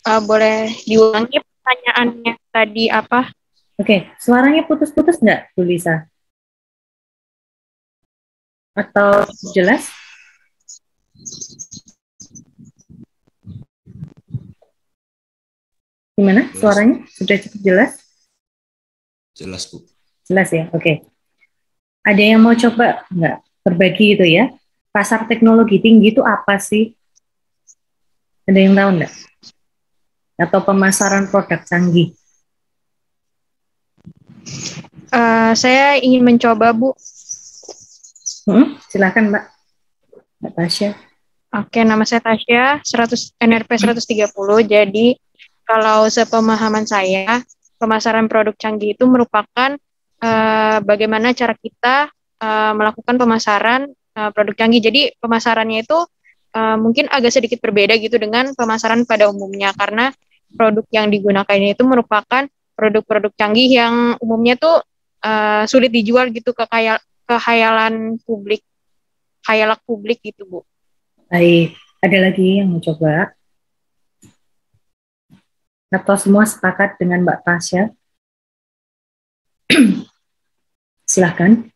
Boleh diulangi pertanyaannya tadi apa? Oke, suaranya putus-putus nggak, Bu Lisa? Atau jelas? Gimana Jelas. suaranya? Sudah cukup jelas? Jelas, Bu. Jelas ya, oke. Ada yang mau coba nggak berbagi itu ya? Pasar teknologi tinggi itu apa sih? Ada yang tahu nggak? Atau pemasaran produk canggih? Saya ingin mencoba, Bu. Silakan Mbak Tasya. Oke, nama saya Tasya, NRP 130. Jadi, kalau sepemahaman saya, pemasaran produk canggih itu merupakan bagaimana cara kita melakukan pemasaran produk canggih. Jadi, pemasarannya itu mungkin agak sedikit berbeda gitu dengan pemasaran pada umumnya, karena produk yang digunakan itu merupakan produk-produk canggih yang umumnya tuh sulit dijual gitu ke khayalan publik, khayalak publik gitu, Bu. Baik, ada lagi yang mau coba? Atau semua sepakat dengan Mbak Tasya? Silahkan.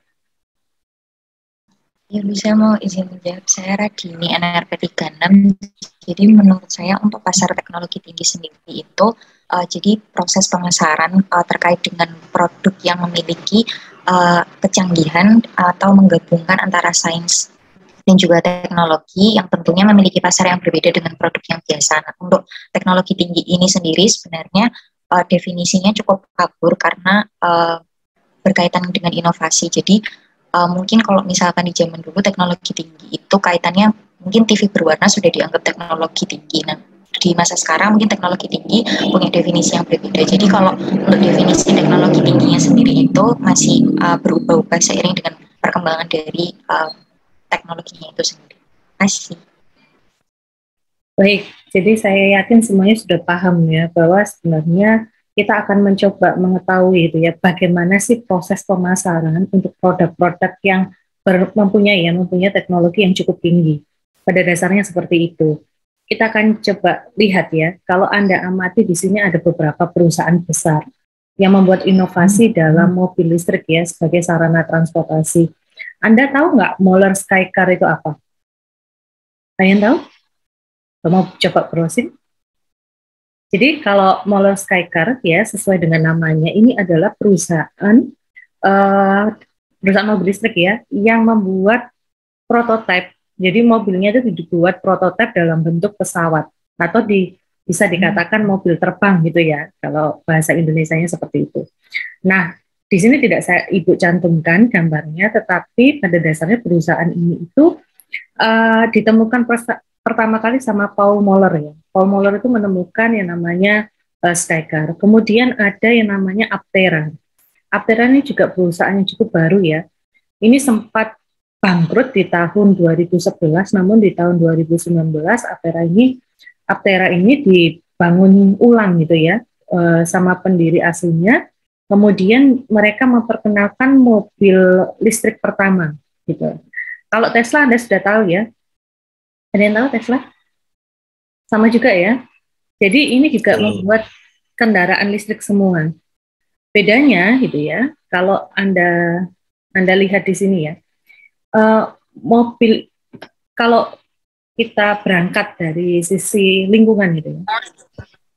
Ya, bisa mau izin menjawab. Saya Radini, NRP 36. Jadi menurut saya untuk pasar teknologi tinggi sendiri itu, jadi proses pemasaran terkait dengan produk yang memiliki kecanggihan atau menggabungkan antara sains dan juga teknologi yang tentunya memiliki pasar yang berbeda dengan produk yang biasa. Nah, untuk teknologi tinggi ini sendiri sebenarnya definisinya cukup kabur karena berkaitan dengan inovasi. Jadi mungkin kalau misalkan di zaman dulu teknologi tinggi itu kaitannya mungkin TV berwarna sudah dianggap teknologi tinggi. Nah, di masa sekarang mungkin teknologi tinggi punya definisi yang berbeda. Jadi kalau untuk definisi teknologi tingginya sendiri itu masih berubah-ubah seiring dengan perkembangan dari teknologinya itu sendiri. Masih. Baik, jadi saya yakin semuanya sudah paham ya bahwa sebenarnya kita akan mencoba mengetahui itu ya bagaimana sih proses pemasaran untuk produk-produk yang mempunyai teknologi yang cukup tinggi. Pada dasarnya seperti itu. Kita akan coba lihat ya, kalau Anda amati di sini ada beberapa perusahaan besar yang membuat inovasi dalam mobil listrik ya sebagai sarana transportasi. Anda tahu nggak Moller Skycar itu apa? Kalian tahu? Mau coba browsing? Jadi kalau Moller Skycar ya sesuai dengan namanya ini adalah perusahaan mobil listrik ya yang membuat prototipe. Jadi mobilnya itu dibuat prototipe dalam bentuk pesawat atau bisa dikatakan mobil terbang gitu ya kalau bahasa Indonesianya seperti itu. Nah di sini tidak saya Ibu cantumkan gambarnya, tetapi pada dasarnya perusahaan ini itu ditemukan pertama kali sama Paul Moller ya. Paul Moller itu menemukan yang namanya Skycar. Kemudian ada yang namanya Aptera. Aptera ini juga perusahaan yang cukup baru ya. Ini sempat bangkrut di tahun 2011, namun di tahun 2019 Aptera ini dibangun ulang gitu ya sama pendiri aslinya. Kemudian mereka memperkenalkan mobil listrik pertama gitu. Kalau Tesla Anda sudah tahu ya. Ada yang tahu Tesla? Sama juga ya. Jadi ini juga membuat kendaraan listrik semua. Bedanya gitu ya, kalau Anda lihat di sini ya, mobil kalau kita berangkat dari sisi lingkungan gitu ya,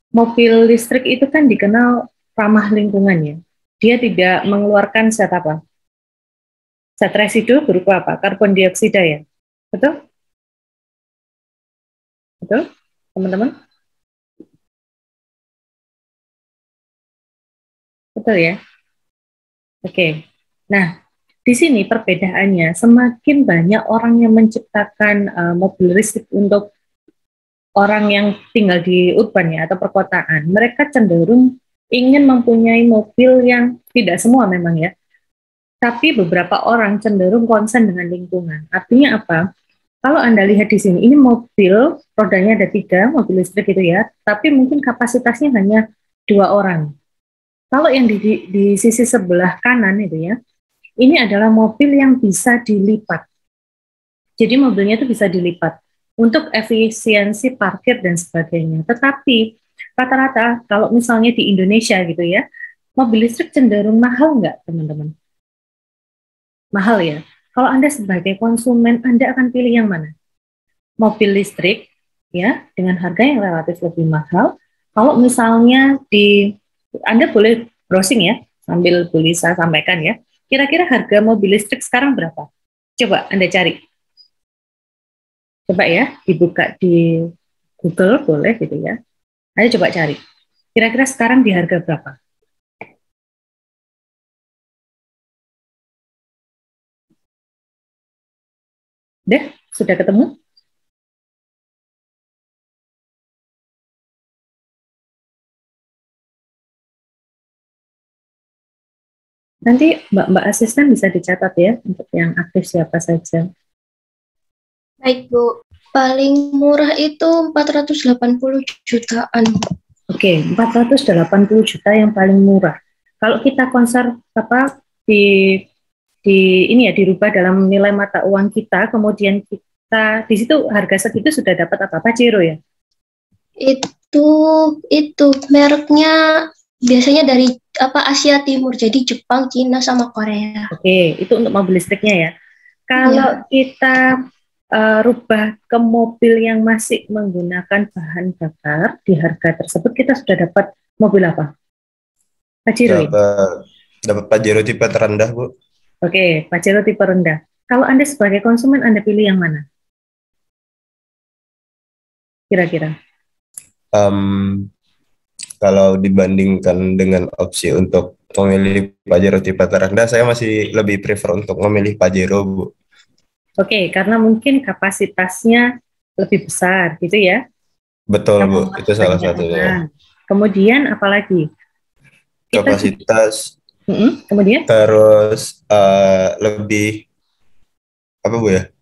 mobil listrik itu kan dikenal ramah lingkungan ya. Dia tidak mengeluarkan zat apa? Zat residu berupa apa? Karbon dioksida ya. Betul? Betul, teman-teman? Betul ya? Oke. Nah, di sini perbedaannya semakin banyak orang yang menciptakan mobil listrik untuk orang yang tinggal di urban ya atau perkotaan, mereka cenderung ingin mempunyai mobil yang tidak semua memang ya, tapi beberapa orang cenderung konsen dengan lingkungan. Artinya apa? Kalau Anda lihat di sini, ini mobil, rodanya ada 3, mobil listrik itu ya, tapi mungkin kapasitasnya hanya 2 orang. Kalau yang di sisi sebelah kanan itu ya, ini adalah mobil yang bisa dilipat. Jadi mobilnya itu bisa dilipat untuk efisiensi parkir dan sebagainya. Tetapi Rata-rata kalau misalnya di Indonesia gitu ya, mobil listrik cenderung mahal nggak teman-teman? Mahal ya. Kalau Anda sebagai konsumen, Anda akan pilih yang mana? Mobil listrik ya dengan harga yang relatif lebih mahal. Kalau misalnya Anda boleh browsing ya sambil boleh saya sampaikan ya. Kira-kira harga mobil listrik sekarang berapa? Coba Anda cari. Coba ya dibuka di Google boleh gitu ya. Ayo coba cari. Kira-kira sekarang di harga berapa? Deh, sudah ketemu? Nanti Mbak asisten bisa dicatat ya untuk yang aktif siapa saja. Baik, Bu. Paling murah itu 480 jutaan. Oke, 480 juta yang paling murah. Kalau kita konser di ini ya dirubah dalam nilai mata uang kita, kemudian kita di situ harga segitu sudah dapat apa? Pajero ya? Itu mereknya biasanya dari Asia Timur, jadi Jepang, Cina, sama Korea. Oke, itu untuk mobil listriknya ya. Kalau kita rubah ke mobil yang masih menggunakan bahan bakar di harga tersebut, kita sudah dapat mobil apa? Pajero. Dapat Pajero tipe terendah, Bu. Oke, Pajero tipe rendah. Kalau Anda sebagai konsumen, Anda pilih yang mana? Kira-kira? Kalau dibandingkan dengan opsi untuk memilih Pajero tipe terendah, saya masih lebih prefer untuk memilih Pajero, Bu. Oke, karena mungkin kapasitasnya lebih besar, gitu ya? Betul, Bu. Itu salah satunya. Kemudian apalagi? Kapasitas. Kemudian? Terus lebih apa, Bu ya?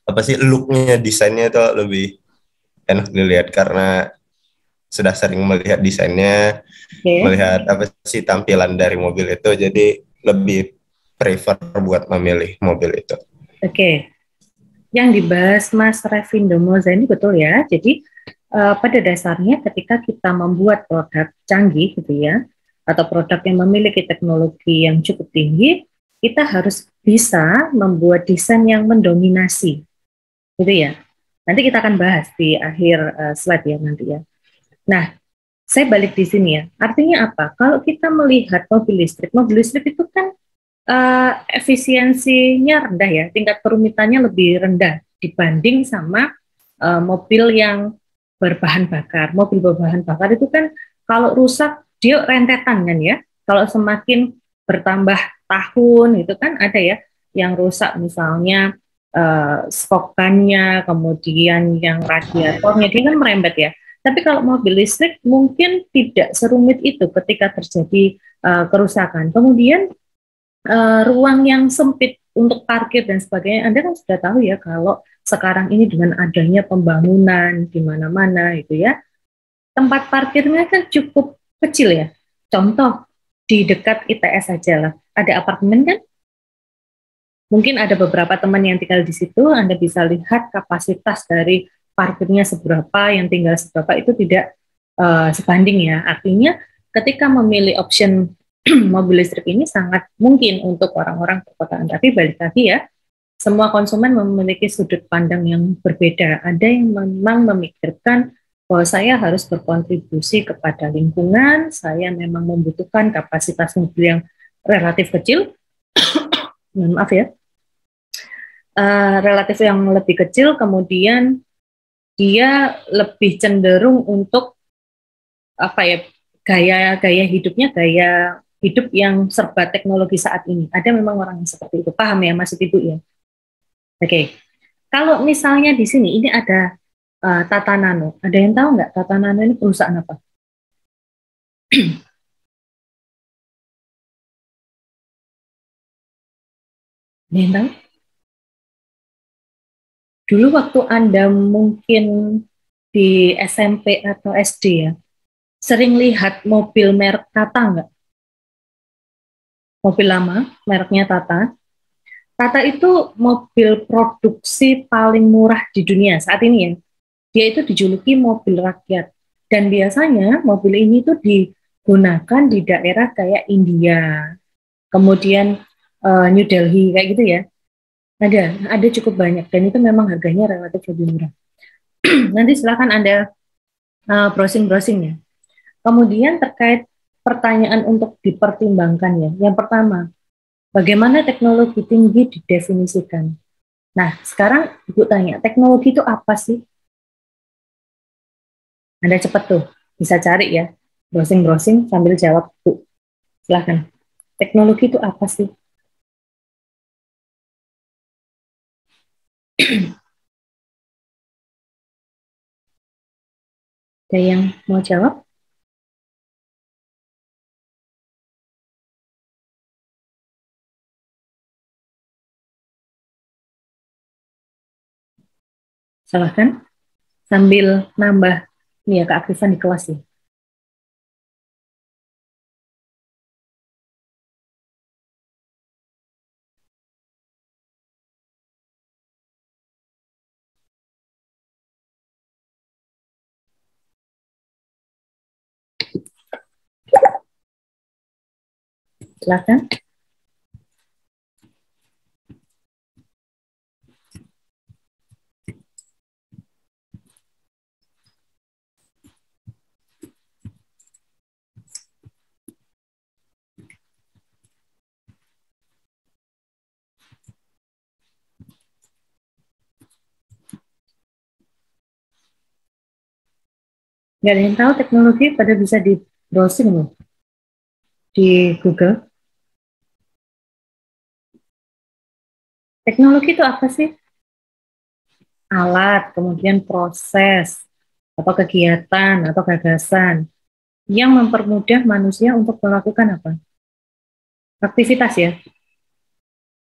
Apa sih look-nya, desainnya itu lebih enak dilihat karena sudah sering melihat desainnya, melihat apa sih tampilan dari mobil itu, jadi lebih prefer buat memilih mobil itu. Oke. Yang dibahas Mas Revindo Moza ini betul ya. Jadi pada dasarnya ketika kita membuat produk canggih gitu ya, atau produk yang memiliki teknologi yang cukup tinggi, kita harus bisa membuat desain yang mendominasi, gitu ya. Nanti kita akan bahas di akhir slide ya nanti ya. Nah, saya balik di sini ya. Artinya apa? Kalau kita melihat mobil listrik itu kan efisiensinya rendah ya, tingkat kerumitannya lebih rendah dibanding sama mobil yang berbahan bakar. Mobil berbahan bakar itu kan kalau rusak dia rentetan kan ya. Kalau semakin bertambah tahun itu kan ada ya yang rusak misalnya skokannya, kemudian yang radiatornya dia kan merembet ya. Tapi kalau mobil listrik mungkin tidak serumit itu ketika terjadi kerusakan. Kemudian ruang yang sempit untuk parkir dan sebagainya, Anda kan sudah tahu ya kalau sekarang ini dengan adanya pembangunan di mana-mana itu ya, tempat parkirnya kan cukup kecil ya. Contoh di dekat ITS saja lah, ada apartemen kan? Mungkin ada beberapa teman yang tinggal di situ, Anda bisa lihat kapasitas dari parkirnya seberapa, yang tinggal seberapa itu tidak sebanding ya. Artinya ketika memilih option mobil listrik ini sangat mungkin untuk orang-orang perkotaan. Tapi balik lagi ya, semua konsumen memiliki sudut pandang yang berbeda. Ada yang memang memikirkan bahwa saya harus berkontribusi kepada lingkungan, saya memang membutuhkan kapasitas mobil yang relatif kecil, maaf ya, relatif yang lebih kecil, kemudian dia lebih cenderung untuk apa ya, gaya hidupnya gaya hidup yang serba teknologi saat ini. Ada memang orang yang seperti itu, paham ya Mas Ibu ya? Oke. Kalau misalnya di sini ini ada Tata Nano. Ada yang tahu nggak Tata Nano ini perusahaan apa? Ada yang tahu? Dulu waktu Anda mungkin di SMP atau SD ya, sering lihat mobil merek Tata nggak? Mobil lama, mereknya Tata. Tata itu mobil produksi paling murah di dunia saat ini ya. Dia itu dijuluki mobil rakyat. Dan biasanya mobil ini tuh digunakan di daerah kayak India, kemudian New Delhi kayak gitu ya. Ada cukup banyak dan itu memang harganya relatif lebih murah. Nanti silakan Anda browsing-browsing ya. Kemudian terkait pertanyaan untuk dipertimbangkan ya. Yang pertama, bagaimana teknologi tinggi didefinisikan? Nah, sekarang Ibu tanya, teknologi itu apa sih? Anda cepat tuh, bisa cari ya, browsing-browsing sambil jawab, Bu. Silahkan. Teknologi itu apa sih? Ada yang mau jawab? Silahkan. Sambil nambah nih ya keaktifan di kelas ya. Silahkan. Nggak ada yang tahu teknologi pada bisa di browsing loh di Google. Teknologi itu apa sih? Alat, kemudian proses, atau kegiatan, atau gagasan yang mempermudah manusia untuk melakukan apa? Aktivitas ya.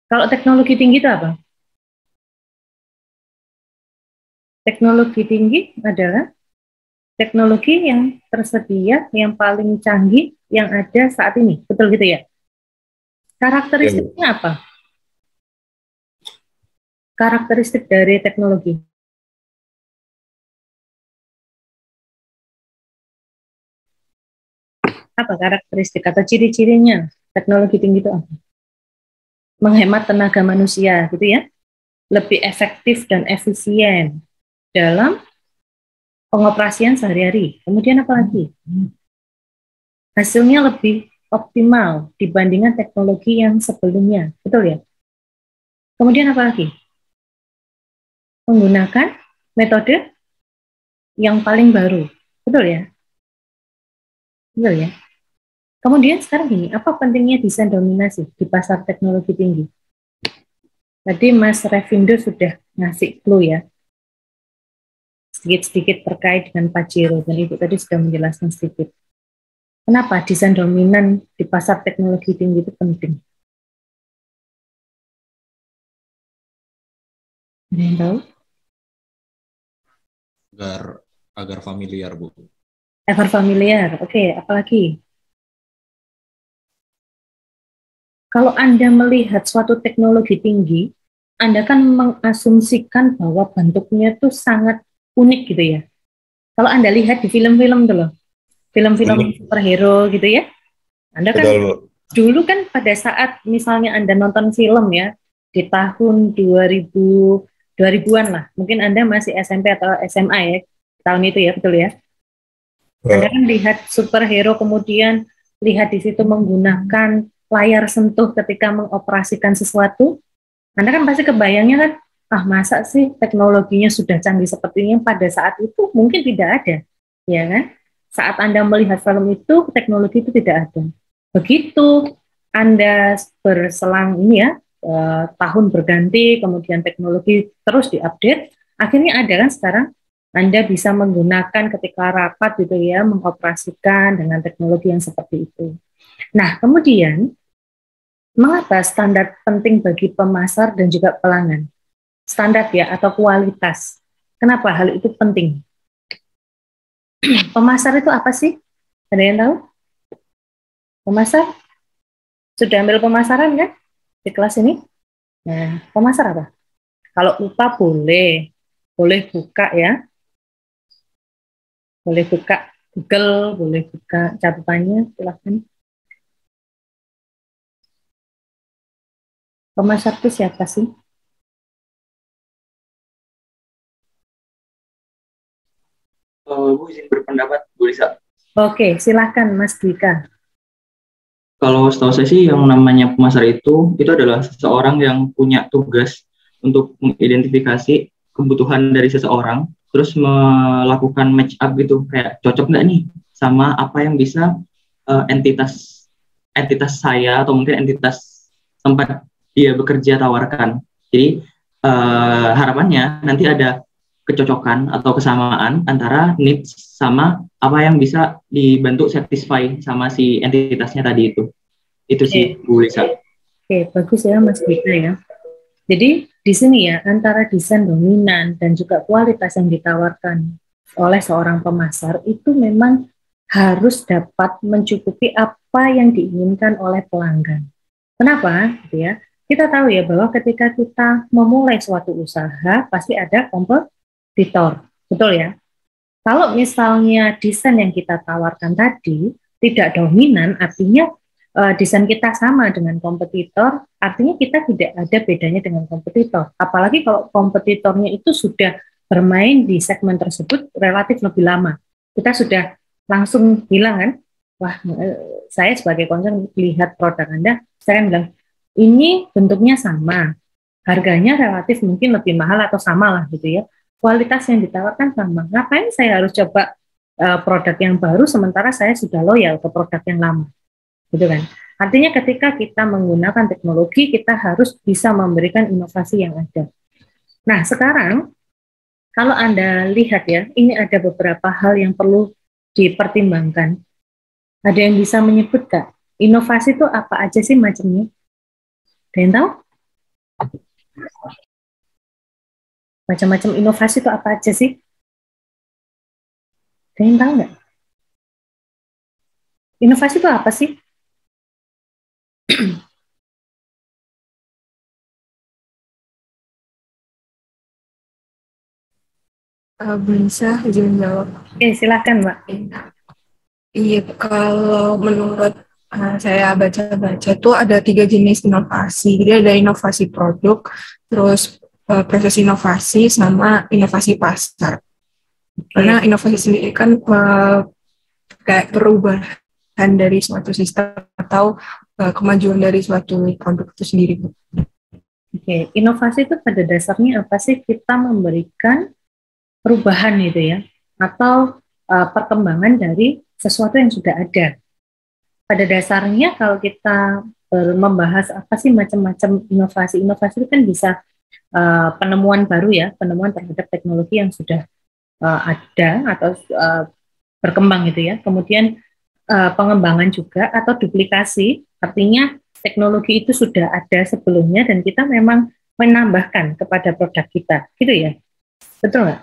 Kalau teknologi tinggi itu apa? Teknologi tinggi adalah teknologi yang tersedia, yang paling canggih yang ada saat ini. Betul gitu ya? Karakteristiknya apa? Karakteristik dari teknologi. Apa karakteristik atau ciri-cirinya teknologi tinggi itu apa? Menghemat tenaga manusia gitu ya, lebih efektif dan efisien dalam pengoperasian sehari-hari. Kemudian apa lagi? Hasilnya lebih optimal dibandingkan teknologi yang sebelumnya, betul ya? Kemudian apa lagi? Menggunakan metode yang paling baru, betul ya? Betul ya? Kemudian sekarang gini, apa pentingnya desain dominasi di pasar teknologi tinggi? Tadi Mas Revindo sudah ngasih clue ya, sedikit-sedikit terkait dengan Pajero, dan Ibu tadi sudah menjelaskan sedikit. Kenapa desain dominan di pasar teknologi tinggi itu penting? Ada yang tahu? Agar familiar, Bu. Ever familiar, oke, apalagi? Kalau Anda melihat suatu teknologi tinggi, Anda kan mengasumsikan bahwa bentuknya itu sangat unik gitu ya. Kalau Anda lihat di film-film dulu, film-film superhero gitu ya, Anda kan Betul, Bu. dulu kan pada saat misalnya Anda nonton film ya, di tahun 2000-an lah, mungkin Anda masih SMP atau SMA ya, tahun itu ya, betul ya. Anda kan lihat superhero kemudian lihat di situ menggunakan layar sentuh ketika mengoperasikan sesuatu, Anda kan pasti kebayangnya kan, masa sih teknologinya sudah canggih seperti ini pada saat itu mungkin tidak ada, ya kan? Saat Anda melihat film itu, teknologi itu tidak ada. Begitu Anda berselang ini ya, tahun berganti, kemudian teknologi terus diupdate, akhirnya ada kan sekarang Anda bisa menggunakan ketika rapat gitu ya, mengoperasikan dengan teknologi yang seperti itu. Nah, kemudian mengapa standar penting bagi pemasar dan juga pelanggan? Standar ya atau kualitas. Kenapa hal itu penting? Pemasar itu apa sih? Ada yang tahu? Pemasar? Sudah ambil pemasaran kan di kelas ini? Nah, pemasar apa? Kalau lupa boleh buka ya. Boleh buka Google, boleh buka catatannya, silahkan. Pemasar itu siapa sih? Bu izin berpendapat, Bu Lisa. Oke, silahkan Mas Dika. Kalau setahu saya sih yang namanya pemasar itu adalah seseorang yang punya tugas untuk mengidentifikasi kebutuhan dari seseorang, terus melakukan match up gitu, kayak cocok nggak nih sama apa yang bisa entitas saya atau mungkin entitas tempat dia bekerja tawarkan. Jadi harapannya nanti ada kecocokan atau kesamaan antara needs sama apa yang bisa dibantu satisfy sama si entitasnya tadi itu. Itu sih Bu Lisa. Oke, bagus ya Mas Dika ya. Jadi di sini ya antara desain dominan dan juga kualitas yang ditawarkan oleh seorang pemasar itu memang harus dapat mencukupi apa yang diinginkan oleh pelanggan. Kenapa? Gitu ya. Kita tahu ya bahwa ketika kita memulai suatu usaha pasti ada kompetitor, betul ya? Kalau misalnya desain yang kita tawarkan tadi tidak dominan, artinya desain kita sama dengan kompetitor, artinya kita tidak ada bedanya dengan kompetitor. Apalagi kalau kompetitornya itu sudah bermain di segmen tersebut relatif lebih lama. Kita sudah langsung bilang kan, wah saya sebagai konsumen lihat produk Anda, saya bilang, ini bentuknya sama, harganya relatif mungkin lebih mahal atau sama lah gitu ya. Kualitas yang ditawarkan sama. Ngapain saya harus coba produk yang baru sementara saya sudah loyal ke produk yang lama? Gitu kan. Artinya ketika kita menggunakan teknologi, kita harus bisa memberikan inovasi yang ada. Nah, sekarang kalau Anda lihat ya, ini ada beberapa hal yang perlu dipertimbangkan. Ada yang bisa menyebut Kak, inovasi itu apa aja sih macamnya? Ada yang tahu? Macam-macam inovasi itu apa aja sih? Ada yang tahu nggak? Inovasi itu apa sih? Bisa izin jawab. Oke, silakan Mbak. Iya, kalau menurut saya baca-baca tuh ada 3 jenis inovasi. Jadi ada inovasi produk, terus proses inovasi, sama inovasi pasar. Karena inovasi sendiri kan kayak perubahan dari suatu sistem atau kemajuan dari suatu produk itu sendiri. Oke, inovasi itu pada dasarnya apa sih? Kita memberikan perubahan gitu ya, atau perkembangan dari sesuatu yang sudah ada. Pada dasarnya kalau kita membahas apa sih macam-macam inovasi itu kan bisa penemuan baru ya, penemuan terhadap teknologi yang sudah ada atau berkembang gitu ya. Kemudian pengembangan juga atau duplikasi, artinya teknologi itu sudah ada sebelumnya dan kita memang menambahkan kepada produk kita, gitu ya. Betul nggak?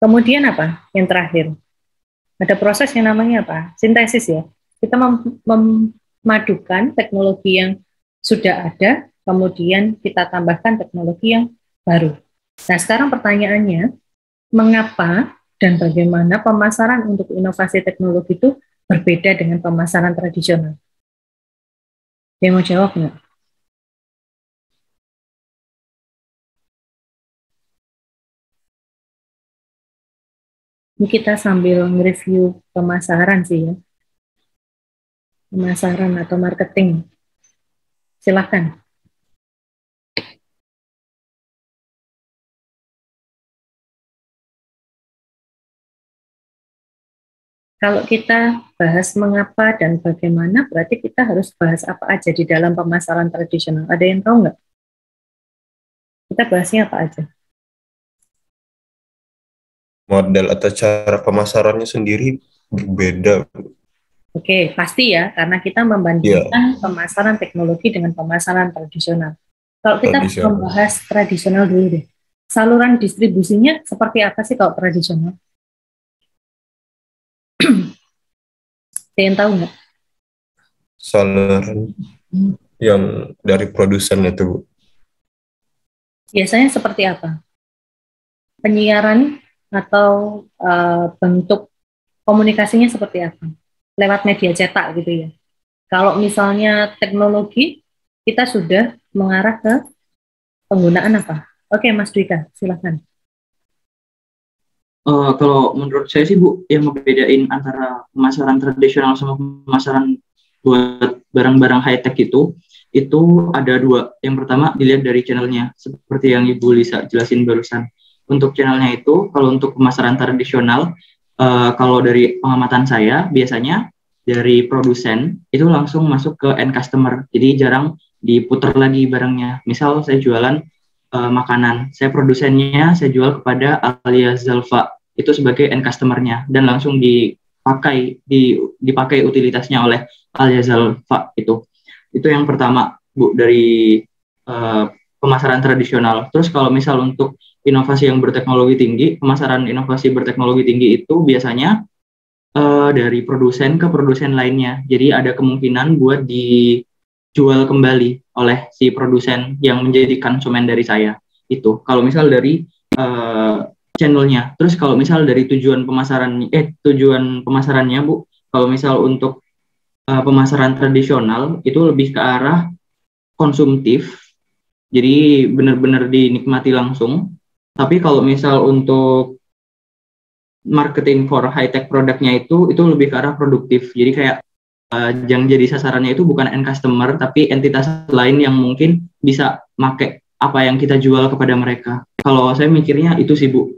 Kemudian apa? Yang terakhir, ada proses yang namanya apa? Sintesis ya. Kita memadukan teknologi yang sudah ada, kemudian kita tambahkan teknologi yang baru. Nah, sekarang pertanyaannya, mengapa dan bagaimana pemasaran untuk inovasi teknologi itu berbeda dengan pemasaran tradisional? Dia mau jawab nggak? Ini kita sambil nge-review pemasaran sih ya. Pemasaran atau marketing. Silakan. Kalau kita bahas mengapa dan bagaimana, berarti kita harus bahas apa aja di dalam pemasaran tradisional. Ada yang tahu nggak? Kita bahasnya apa aja? Model atau cara pemasarannya sendiri berbeda. Oke, pasti ya, karena kita membandingkan pemasaran teknologi dengan pemasaran tradisional. Kalau kita membahas tradisional dulu deh, saluran distribusinya seperti apa sih kalau tradisional? Ada yang tahu nggak? Saluran yang dari produsen itu, Bu. Biasanya seperti apa? Penyiaran atau bentuk komunikasinya seperti apa? Lewat media cetak gitu ya. Kalau misalnya teknologi, kita sudah mengarah ke penggunaan apa? Oke, Mas Dwika, silakan. Kalau menurut saya sih Bu, yang membedain antara pemasaran tradisional sama pemasaran buat barang-barang high tech itu ada dua. Yang pertama dilihat dari channelnya, seperti yang Ibu Lisa jelasin barusan. Untuk channelnya itu, kalau untuk pemasaran tradisional, kalau dari pengamatan saya, biasanya dari produsen itu langsung masuk ke end customer. Jadi jarang diputar lagi barangnya. Misal saya jualan makanan, saya produsennya saya jual kepada Alia Zalfa itu sebagai end customer-nya dan langsung dipakai utilitasnya oleh Alia Zalfa itu yang pertama Bu dari pemasaran tradisional. Terus kalau misal untuk inovasi yang berteknologi tinggi, pemasaran inovasi berteknologi tinggi itu biasanya dari produsen ke produsen lainnya. Jadi ada kemungkinan buat dijual kembali oleh si produsen yang menjadi konsumen dari saya. Itu kalau misal dari channelnya. Terus kalau misal dari tujuan pemasarannya Bu, kalau misal untuk pemasaran tradisional itu lebih ke arah konsumtif. Jadi benar-benar dinikmati langsung. Tapi kalau misal untuk marketing for high tech produknya itu lebih ke arah produktif. Jadi kayak yang jadi sasarannya itu bukan end customer tapi entitas lain yang mungkin bisa make apa yang kita jual kepada mereka. Kalau saya mikirnya itu sih Bu.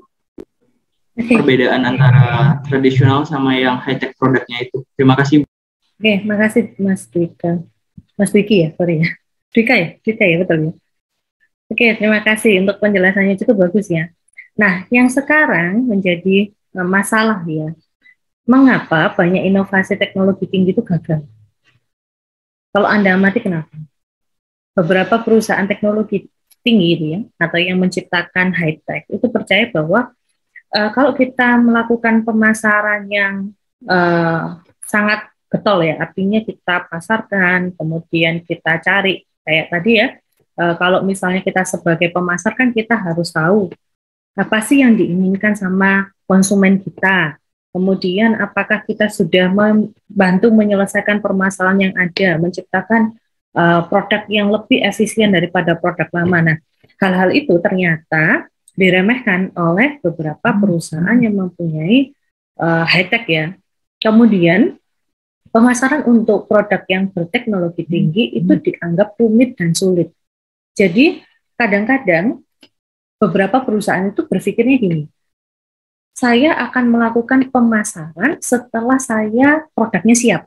Perbedaan antara tradisional sama yang high tech produknya itu. Terima kasih. Oke, makasih Mas Dwika. Mas Dwiki ya, sorry ya. Dwika ya, betul ya. Oke, terima kasih untuk penjelasannya cukup bagus ya. Nah, yang sekarang menjadi masalah ya, mengapa banyak inovasi teknologi tinggi itu gagal? Kalau Anda amati kenapa? Beberapa perusahaan teknologi tinggi itu ya, atau yang menciptakan high tech itu percaya bahwa kalau kita melakukan pemasaran yang sangat getol ya, artinya kita pasarkan, kemudian kita cari, kayak tadi ya, kalau misalnya kita sebagai pemasar kan kita harus tahu apa sih yang diinginkan sama konsumen kita, kemudian apakah kita sudah membantu menyelesaikan permasalahan yang ada, menciptakan produk yang lebih efisien daripada produk lama. Nah, hal-hal itu ternyata diremehkan oleh beberapa perusahaan yang mempunyai high tech ya. Kemudian pemasaran untuk produk yang berteknologi tinggi itu dianggap rumit dan sulit. Jadi kadang-kadang beberapa perusahaan itu berpikirnya gini, saya akan melakukan pemasaran setelah saya produknya siap,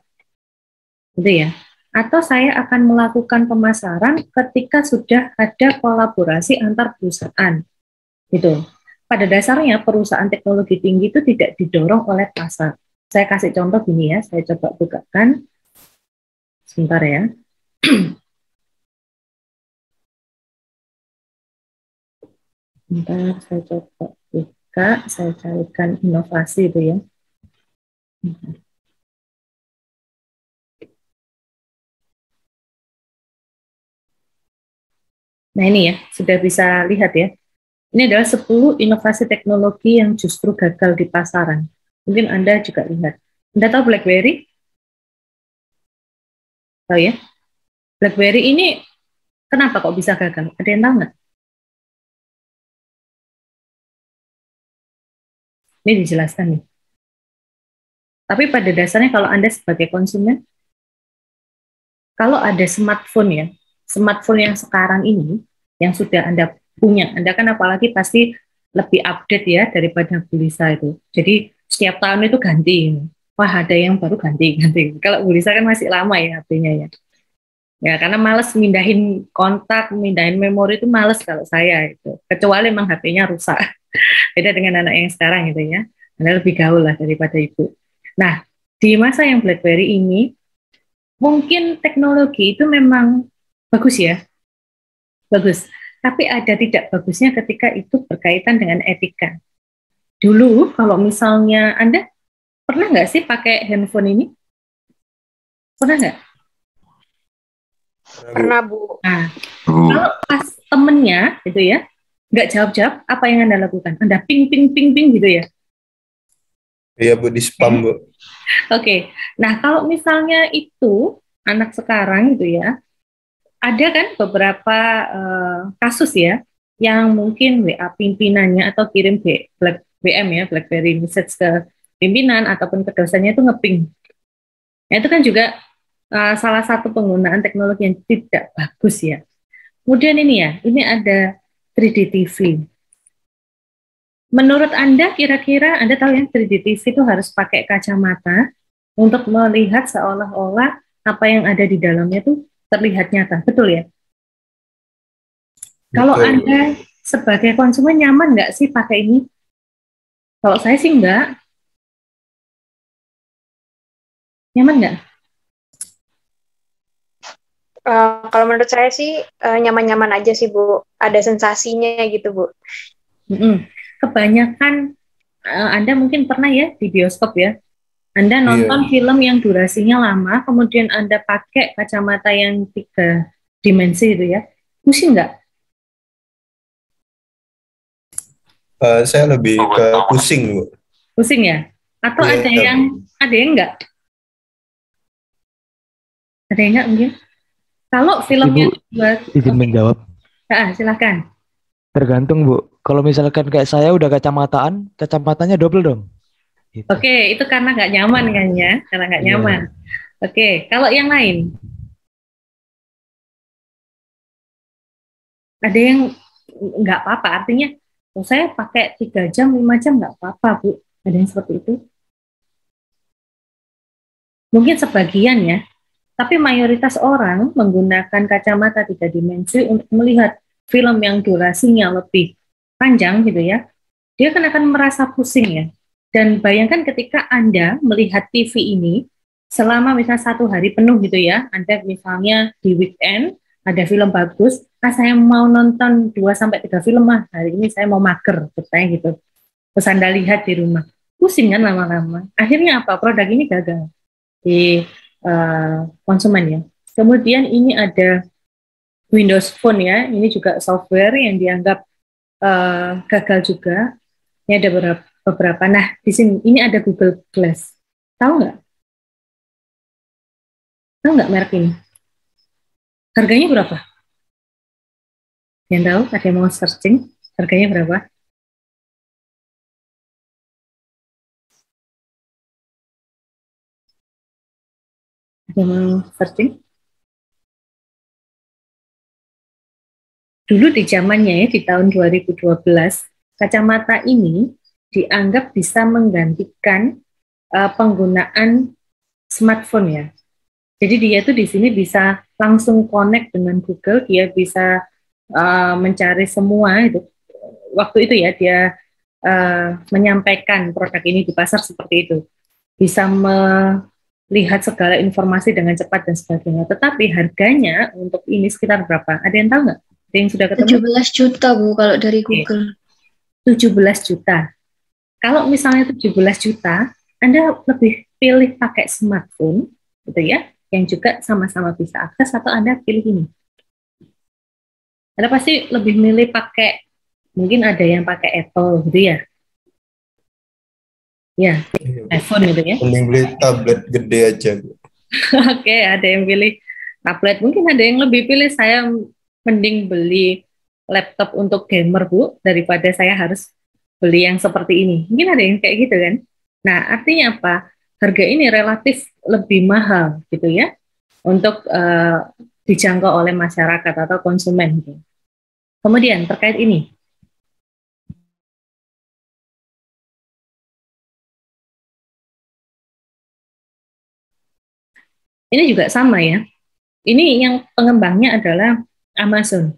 gitu ya. Atau saya akan melakukan pemasaran ketika sudah ada kolaborasi antar perusahaan, gitu. Pada dasarnya perusahaan teknologi tinggi itu tidak didorong oleh pasar. Saya kasih contoh gini ya, saya coba bukakan. Sebentar ya. Sebentar, saya coba buka, saya carikan inovasi itu ya. Nah ini ya, sudah bisa lihat ya. Ini adalah 10 inovasi teknologi yang justru gagal di pasaran. Mungkin Anda juga lihat. Anda tahu BlackBerry? Tahu ya? BlackBerry ini kenapa kok bisa gagal? Ada yang tahu nggak? Ini dijelaskan nih. Tapi pada dasarnya kalau Anda sebagai konsumen, kalau ada smartphone ya, smartphone yang sekarang ini, yang sudah Anda punya, Anda kan apalagi pasti lebih update ya daripada Bu Lisa itu. Jadi setiap tahun itu ganti. Wah, ada yang baru ganti. Kalau Bu Lisa kan masih lama ya HP-nya ya. Ya, karena males mindahin kontak, mindahin memori itu males kalau saya itu. Kecuali memang HP-nya rusak. Beda dengan anak yang sekarang gitu ya. Anda lebih gaul lah daripada ibu. Nah, di masa yang BlackBerry ini, mungkin teknologi itu memang bagus ya. Bagus. Tapi ada tidak bagusnya ketika itu berkaitan dengan etika. Dulu kalau misalnya Anda pernah nggak sih pakai handphone ini? Pernah nggak? Pernah Bu. Nah, kalau pas temennya gitu ya, nggak jawab-jawab, apa yang Anda lakukan? Anda ping, ping, ping, ping gitu ya? Iya Bu, di spam Bu. Oke, nah kalau misalnya itu anak sekarang gitu ya, ada kan beberapa kasus ya, yang mungkin WA pimpinannya atau kirim BM ya, BlackBerry message ke pimpinan ataupun ke dosennya itu ngeping. Nah, itu kan juga salah satu penggunaan teknologi yang tidak bagus ya. Kemudian ini ya, ini ada 3D TV. Menurut Anda, kira-kira Anda tahu ya 3D TV itu harus pakai kacamata untuk melihat seolah-olah apa yang ada di dalamnya itu terlihat nyata, betul ya? Kalau Betul. Anda sebagai konsumen nyaman nggak sih pakai ini? Kalau saya sih nggak. Nyaman nggak? Kalau menurut saya sih nyaman-nyaman aja sih Bu, ada sensasinya gitu Bu. Kebanyakan Anda mungkin pernah ya di bioskop ya, Anda nonton film yang durasinya lama, kemudian Anda pakai kacamata yang 3 dimensi itu ya, pusing nggak? Saya lebih ke pusing Bu. Pusing ya? Atau Iya, ada yang enggak? Ada yang enggak mungkin? Kalau filmnya buat, Izin menjawab. Silakan. Tergantung Bu. Kalau misalkan kayak saya udah kacamataan, kacamatanya double dong. Gitu. Oke, itu karena nggak nyaman kan ya? Karena nggak nyaman. Oke, kalau yang lain? Ada yang nggak apa-apa, artinya saya pakai 3 jam, 5 jam nggak apa-apa Bu. Ada yang seperti itu? Mungkin sebagian ya, tapi mayoritas orang menggunakan kacamata 3 dimensi untuk melihat film yang durasinya lebih panjang gitu ya, dia akan merasa pusing ya. Dan bayangkan ketika Anda melihat TV ini selama misalnya 1 hari penuh gitu ya, Anda misalnya di weekend ada film bagus, saya mau nonton 2-3 film hari ini saya mau mager, katanya gitu. Terus Anda lihat di rumah, pusing kan lama-lama. Akhirnya apa? Produk ini gagal di konsumen ya. Kemudian ini ada Windows Phone ya, ini juga software yang dianggap gagal juga. Ini ada beberapa. Nah, di sini ini ada Google Glass. Tahu nggak? Tahu nggak merek ini? Harganya berapa? Yang tahu? Ada yang mau searching? Harganya berapa? Ada yang mau searching? Dulu di zamannya ya, di tahun 2012, kacamata ini dianggap bisa menggantikan penggunaan smartphone ya. Jadi dia tuh di sini bisa langsung connect dengan Google, dia bisa mencari semua itu. Waktu itu ya dia menyampaikan produk ini di pasar seperti itu. Bisa melihat segala informasi dengan cepat dan sebagainya. Tetapi harganya untuk ini sekitar berapa? Ada yang tahu nggak? Ada yang sudah ketemu? 17 juta Bu kalau dari Google. 17 juta. Kalau misalnya 17 juta, Anda lebih pilih pakai smartphone, gitu ya, yang juga sama-sama bisa akses, atau Anda pilih ini? Anda pasti lebih milih pakai, mungkin ada yang pakai Apple, gitu ya? Ya, iPhone gitu ya. Mending beli tablet gede aja Bu. Oke, ada yang pilih tablet. Mungkin ada yang lebih pilih saya mending beli laptop untuk gamer Bu, daripada saya harus beli yang seperti ini. Mungkin ada yang kayak gitu kan. Nah, artinya apa? Harga ini relatif lebih mahal gitu ya, untuk dijangkau oleh masyarakat atau konsumen. Gitu. Kemudian terkait ini, ini juga sama ya. Ini yang pengembangnya adalah Amazon.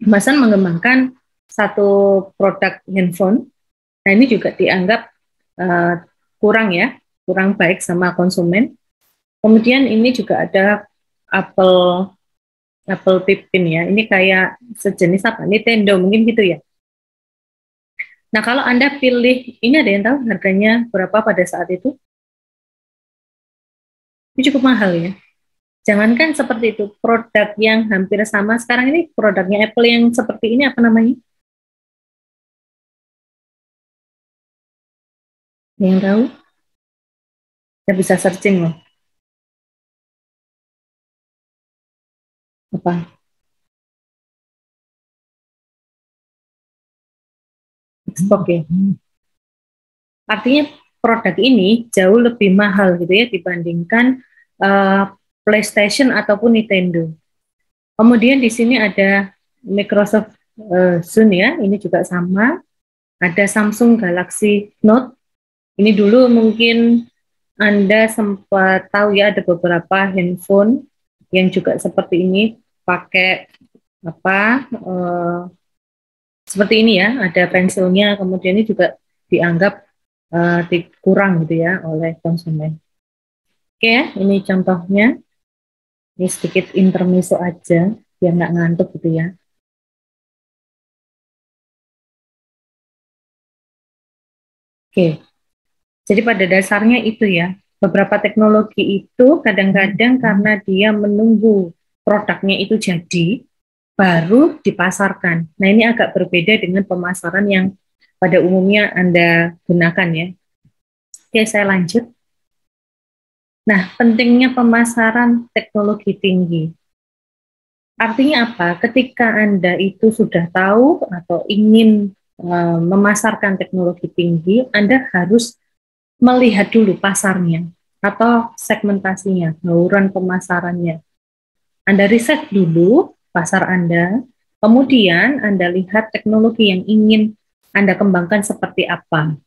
Amazon mengembangkan satu produk handphone. Nah, ini juga dianggap kurang ya, kurang baik sama konsumen. Kemudian ini juga ada Apple Pippin ya. Ini kayak sejenis apa? Nintendo mungkin gitu ya. Nah, kalau Anda pilih, ini ada yang tahu harganya berapa pada saat itu? Ini cukup mahal ya. Jangankan seperti itu, produk yang hampir sama, sekarang ini produknya Apple yang seperti ini apa namanya? Yang tahu? Saya bisa searching loh. Apa? Stok ya. Artinya produk ini jauh lebih mahal gitu ya dibandingkan PlayStation ataupun Nintendo. Kemudian di sini ada Microsoft Zune ya, ini juga sama. Ada Samsung Galaxy Note. Ini dulu mungkin Anda sempat tahu ya, ada beberapa handphone yang juga seperti ini, pakai apa seperti ini ya, ada pensilnya, kemudian ini juga dianggap kurang gitu ya oleh konsumen. Oke ya, ini contohnya. Ini sedikit intermezzo aja, biar nggak ngantuk gitu ya. Oke, jadi pada dasarnya itu ya, beberapa teknologi itu kadang-kadang karena dia menunggu produknya itu jadi, baru dipasarkan. Nah, ini agak berbeda dengan pemasaran yang pada umumnya Anda gunakan ya. Oke, saya lanjut. Nah, pentingnya pemasaran teknologi tinggi. Artinya apa? Ketika Anda itu sudah tahu atau ingin memasarkan teknologi tinggi, Anda harus melihat dulu pasarnya atau segmentasinya, bauran pemasarannya. Anda riset dulu pasar Anda, kemudian Anda lihat teknologi yang ingin Anda kembangkan seperti apa.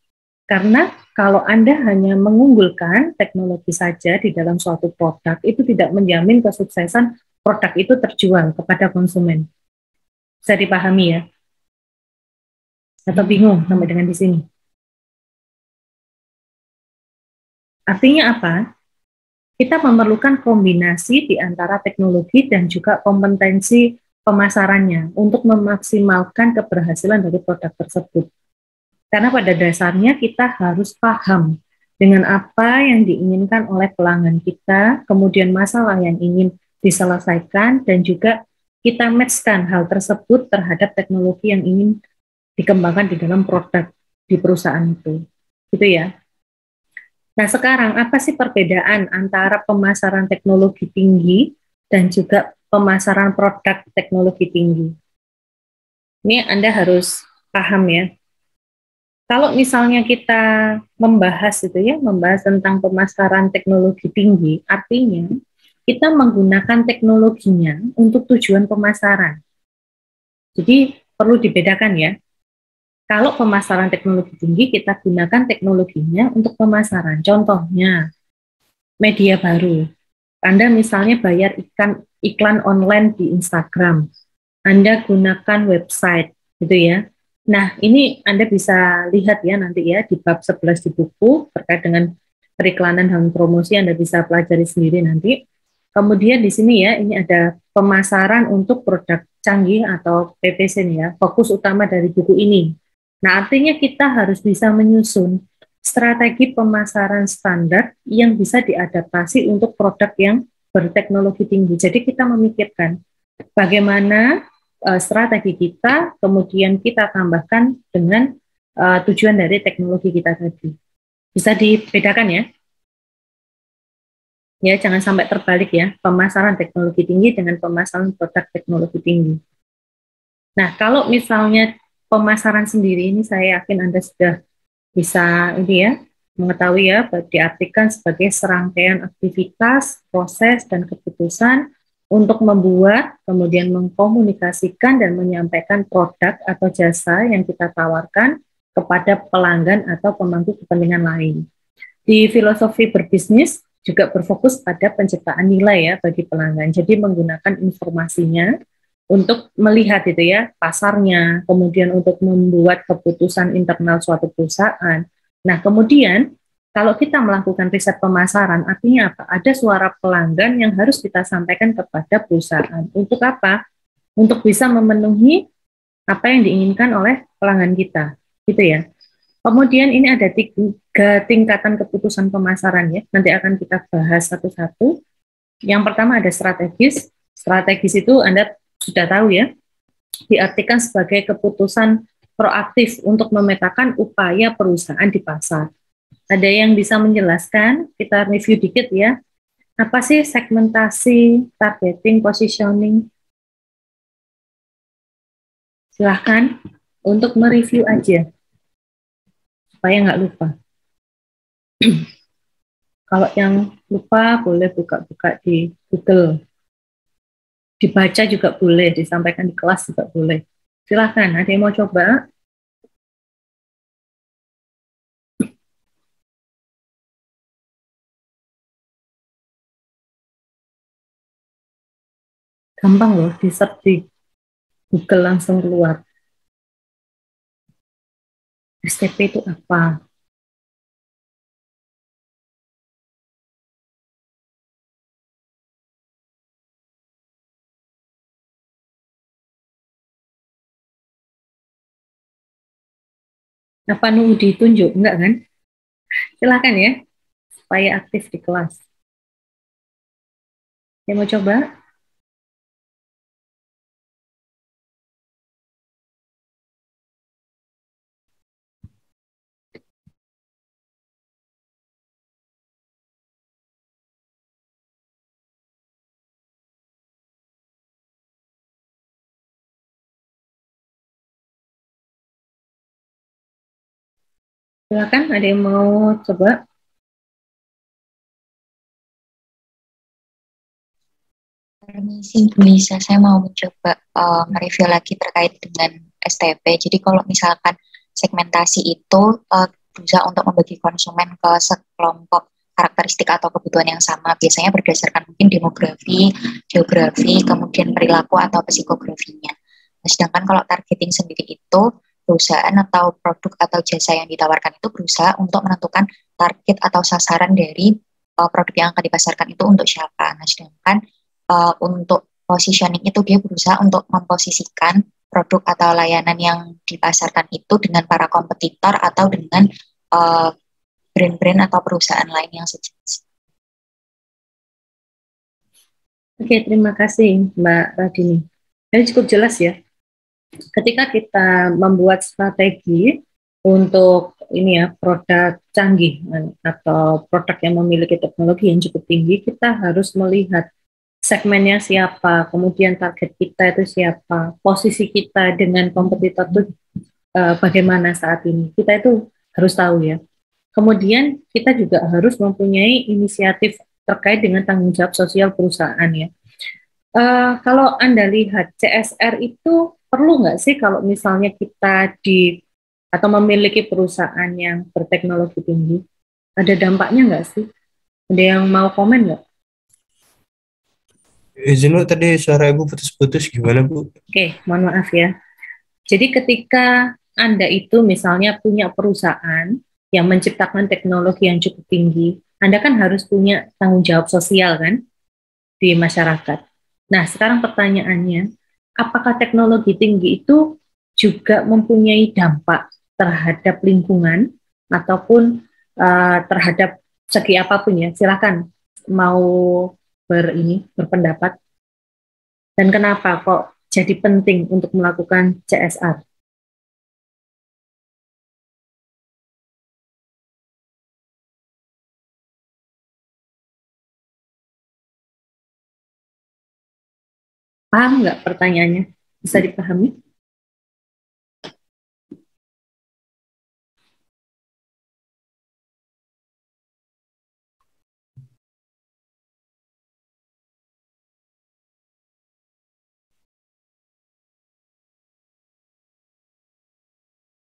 Karena kalau Anda hanya mengunggulkan teknologi saja di dalam suatu produk, itu tidak menjamin kesuksesan produk itu terjual kepada konsumen. Bisa dipahami ya? Atau bingung sampai dengan di sini? Artinya apa? Kita memerlukan kombinasi di antara teknologi dan juga kompetensi pemasarannya untuk memaksimalkan keberhasilan dari produk tersebut. Karena pada dasarnya kita harus paham dengan apa yang diinginkan oleh pelanggan kita, kemudian masalah yang ingin diselesaikan, dan juga kita matchkan hal tersebut terhadap teknologi yang ingin dikembangkan di dalam produk di perusahaan itu. Gitu ya. Nah, sekarang apa sih perbedaan antara pemasaran teknologi tinggi dan juga pemasaran produk teknologi tinggi? Ini Anda harus paham ya. Kalau misalnya kita membahas itu ya, membahas tentang pemasaran teknologi tinggi, artinya kita menggunakan teknologinya untuk tujuan pemasaran. Jadi perlu dibedakan ya. Kalau pemasaran teknologi tinggi, kita gunakan teknologinya untuk pemasaran. Contohnya, media baru. Anda misalnya bayar iklan online di Instagram. Anda gunakan website, gitu ya. Nah, ini Anda bisa lihat ya nanti ya di bab 11 di buku terkait dengan periklanan dan promosi, Anda bisa pelajari sendiri nanti. Kemudian di sini ya, ini ada pemasaran untuk produk canggih atau PPC nih ya, fokus utama dari buku ini. Nah, artinya kita harus bisa menyusun strategi pemasaran standar yang bisa diadaptasi untuk produk yang berteknologi tinggi. Jadi kita memikirkan bagaimana strategi kita, kemudian kita tambahkan dengan tujuan dari teknologi kita tadi. Bisa dibedakan ya? Ya, jangan sampai terbalik ya, pemasaran teknologi tinggi dengan pemasaran produk teknologi tinggi. Nah, kalau misalnya pemasaran sendiri, ini saya yakin Anda sudah bisa ini ya, mengetahui ya, diartikan sebagai serangkaian aktivitas, proses, dan keputusan untuk membuat, kemudian mengkomunikasikan dan menyampaikan produk atau jasa yang kita tawarkan kepada pelanggan atau pemangku kepentingan lain. Di filosofi berbisnis juga berfokus pada penciptaan nilai ya bagi pelanggan. Jadi menggunakan informasinya untuk melihat itu ya pasarnya, kemudian untuk membuat keputusan internal suatu perusahaan. Nah, kemudian kalau kita melakukan riset pemasaran, artinya apa? Ada suara pelanggan yang harus kita sampaikan kepada perusahaan. Untuk apa? Untuk bisa memenuhi apa yang diinginkan oleh pelanggan kita, gitu ya. Kemudian ini ada 3 tingkatan keputusan pemasaran ya. Nanti akan kita bahas satu-satu. Yang pertama ada strategis. Strategis itu Anda sudah tahu ya, diartikan sebagai keputusan proaktif untuk memetakan upaya perusahaan di pasar. Ada yang bisa menjelaskan? Kita review dikit ya. Apa sih segmentasi, targeting, positioning? Silahkan untuk mereview aja, supaya nggak lupa. Kalau yang lupa boleh buka-buka di Google. Dibaca juga boleh, disampaikan di kelas juga boleh. Silahkan, ada yang mau coba? Gampang loh, di-search di Google langsung keluar. STP itu apa? Apa nunggu ditunjuk? Enggak kan? Silahkan ya, supaya aktif di kelas. Yang mau coba? Silahkan, ada yang mau coba? Permisi Bu Lisa, saya mau mencoba mereview lagi terkait dengan STP. Jadi kalau misalkan segmentasi itu berusaha untuk membagi konsumen ke sekelompok karakteristik atau kebutuhan yang sama, biasanya berdasarkan mungkin demografi, geografi, kemudian perilaku atau psikografinya. Nah, sedangkan kalau targeting sendiri itu perusahaan atau produk atau jasa yang ditawarkan itu berusaha untuk menentukan target atau sasaran dari produk yang akan dipasarkan itu untuk siapa. Nah, sedangkan untuk positioning itu dia berusaha untuk memposisikan produk atau layanan yang dipasarkan itu dengan para kompetitor atau dengan brand-brand atau perusahaan lain yang sejenis. Oke, terima kasih Mbak Radini. Ini cukup jelas ya. Ketika kita membuat strategi untuk ini ya produk canggih atau produk yang memiliki teknologi yang cukup tinggi, kita harus melihat segmennya siapa, kemudian target kita itu siapa, posisi kita dengan kompetitor itu bagaimana saat ini. Kita itu harus tahu ya. Kemudian kita juga harus mempunyai inisiatif terkait dengan tanggung jawab sosial perusahaan ya. Kalau Anda lihat CSR itu perlu nggak sih kalau misalnya kita atau memiliki perusahaan yang berteknologi tinggi? Ada dampaknya nggak sih? Ada yang mau komen nggak? Izin Bu, tadi suara Ibu putus-putus gimana Bu? Oke, mohon maaf ya. Jadi ketika Anda itu misalnya punya perusahaan yang menciptakan teknologi yang cukup tinggi, Anda kan harus punya tanggung jawab sosial kan di masyarakat. Nah, sekarang pertanyaannya, apakah teknologi tinggi itu juga mempunyai dampak terhadap lingkungan ataupun terhadap segi apapun ya? Silakan mau berpendapat. Dan kenapa kok jadi penting untuk melakukan CSR? Paham nggak pertanyaannya? Bisa dipahami?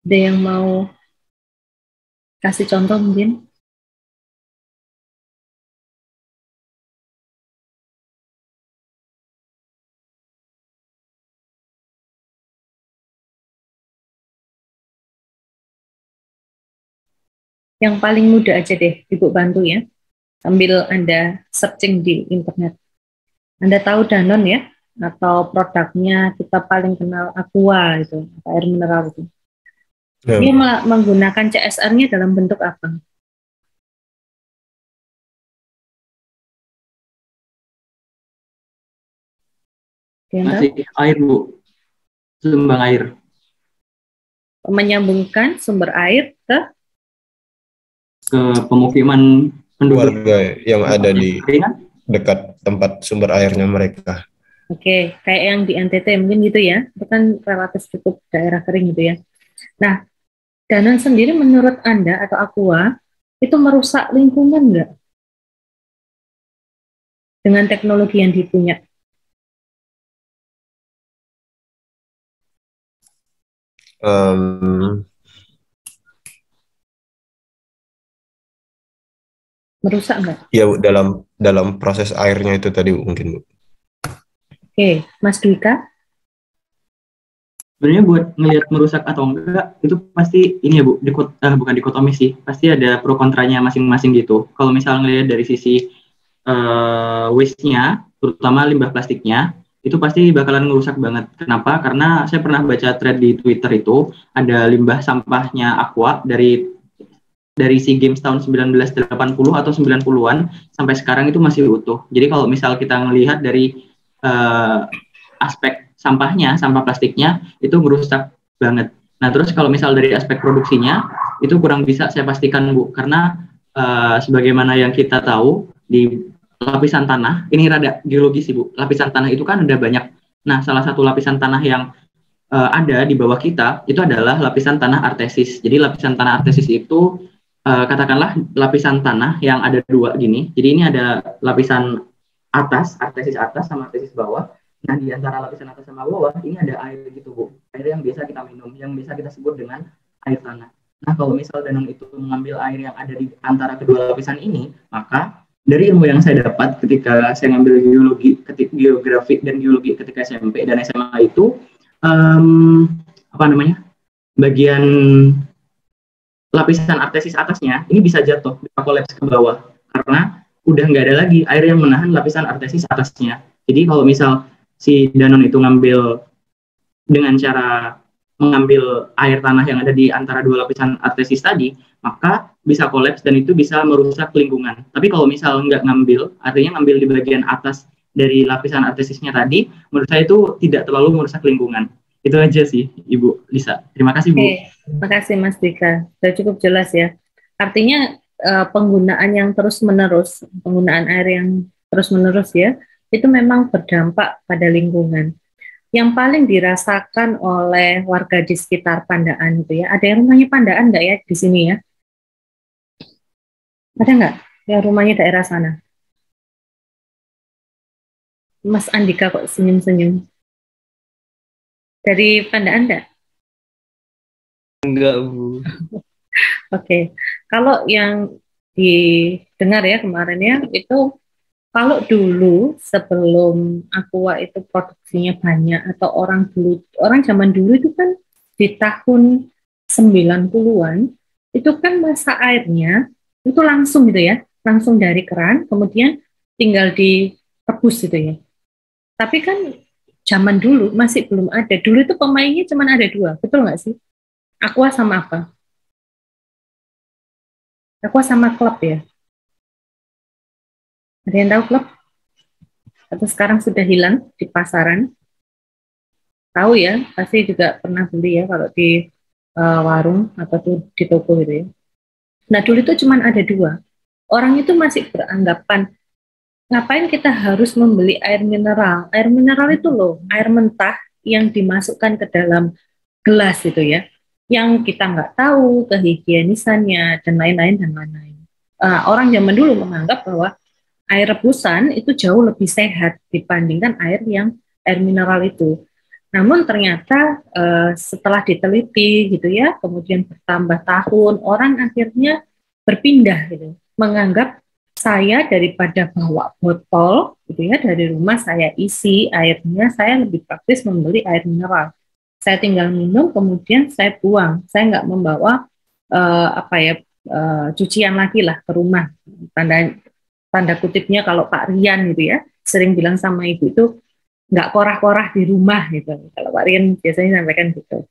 Ada yang mau kasih contoh mungkin? Yang paling mudah aja deh, Ibu bantu ya. Sambil Anda searching di internet. Anda tahu Danone ya? Atau produknya kita paling kenal Aqua itu, air mineral itu. Dia menggunakan CSR-nya dalam bentuk apa? Masih air Bu, sumbang air. Menyambungkan sumber air ke ke pemukiman penduduk warga yang ada di keringan. dekat tempat sumber airnya mereka. Oke, kayak yang di NTT mungkin gitu ya, itu kan relatif cukup daerah kering gitu ya. Nah, Danon sendiri menurut Anda atau Aqua, itu merusak lingkungan nggak? Dengan teknologi yang dipunya? Merusak nggak? Ya Bu, dalam proses airnya itu tadi Bu, mungkin Bu. Oke, Mas Dwika? Sebenarnya buat ngelihat merusak atau enggak itu pasti ini ya Bu, bukan dikotomi sih, pasti ada pro kontranya masing-masing gitu. Kalau misalnya ngelihat dari sisi waste-nya, terutama limbah plastiknya, itu pasti bakalan ngerusak banget. Kenapa? Karena saya pernah baca thread di Twitter itu ada limbah sampahnya Aqua dari SEA Games tahun 1980 atau 90-an sampai sekarang itu masih utuh. Jadi kalau misal kita ngelihat dari aspek sampahnya, sampah plastiknya itu merusak banget. Nah terus kalau misal dari aspek produksinya itu kurang bisa saya pastikan Bu, karena sebagaimana yang kita tahu di lapisan tanah, ini rada geologis sih Bu, lapisan tanah itu kan ada banyak. Nah salah satu lapisan tanah yang ada di bawah kita itu adalah lapisan tanah artesis. Jadi lapisan tanah artesis itu katakanlah lapisan tanah yang ada dua gini. Jadi ini ada lapisan atas, artesis atas sama artesis bawah. Nah, di antara lapisan atas sama bawah, ini ada air gitu, Bu. Air yang biasa kita minum, yang bisa kita sebut dengan air tanah. Nah, kalau misal Danon itu mengambil air yang ada di antara kedua lapisan ini, maka dari ilmu yang saya dapat ketika saya ngambil geografi dan geologi ketika SMP dan SMA itu, bagian lapisan artesis atasnya, ini bisa jatuh, bisa kolaps ke bawah. Karena udah nggak ada lagi air yang menahan lapisan artesis atasnya. Jadi kalau misal si Danon itu ngambil dengan cara mengambil air tanah yang ada di antara dua lapisan artesis tadi, maka bisa kolaps dan itu bisa merusak lingkungan. Tapi kalau misal nggak ngambil, artinya ngambil di bagian atas dari lapisan artesisnya tadi, menurut saya itu tidak terlalu merusak lingkungan. Itu aja sih, Ibu Lisa. Terima kasih, Bu. Terima kasih, Mas Dika. Sudah cukup jelas ya. Artinya penggunaan yang terus-menerus, penggunaan air yang terus-menerus ya, itu memang berdampak pada lingkungan. Yang paling dirasakan oleh warga di sekitar Pandaan itu ya, ada yang rumahnya Pandaan nggak ya di sini ya? Ada nggak yang rumahnya daerah sana? Mas Andika kok senyum-senyum? Dari Pandaan nggak? Enggak, Bu. Oke. Kalau yang didengar ya kemarin ya, itu kalau dulu sebelum Aqua itu produksinya banyak atau orang zaman dulu itu kan di tahun 90-an itu kan masa airnya itu langsung gitu ya, langsung dari keran kemudian tinggal direbus gitu ya. Tapi kan zaman dulu masih belum ada. Dulu itu pemainnya cuma ada dua, betul nggak sih? Aqua sama apa? Aqua sama klub ya. Ada yang tahu klub? Atau sekarang sudah hilang di pasaran? Tahu ya, pasti juga pernah beli ya kalau di warung atau di toko gitu ya. Nah dulu itu cuma ada dua. Orang itu masih beranggapan, ngapain kita harus membeli air mineral? Air mineral itu loh, air mentah yang dimasukkan ke dalam gelas gitu ya. Yang kita nggak tahu kehigienisannya dan lain-lain dan lain-lain. Orang zaman dulu menganggap bahwa air rebusan itu jauh lebih sehat dibandingkan air mineral itu. Namun ternyata setelah diteliti gitu ya, kemudian bertambah tahun, orang akhirnya berpindah gitu, menganggap saya daripada bawa botol gitu ya dari rumah saya isi airnya, saya lebih praktis membeli air mineral. Saya tinggal minum, kemudian saya buang. Saya nggak membawa cucian lagi lah ke rumah. Tanda kutipnya kalau Pak Rian gitu ya, sering bilang sama ibu itu nggak korah-korah di rumah gitu. Kalau Pak Rian biasanya sampaikan gitu.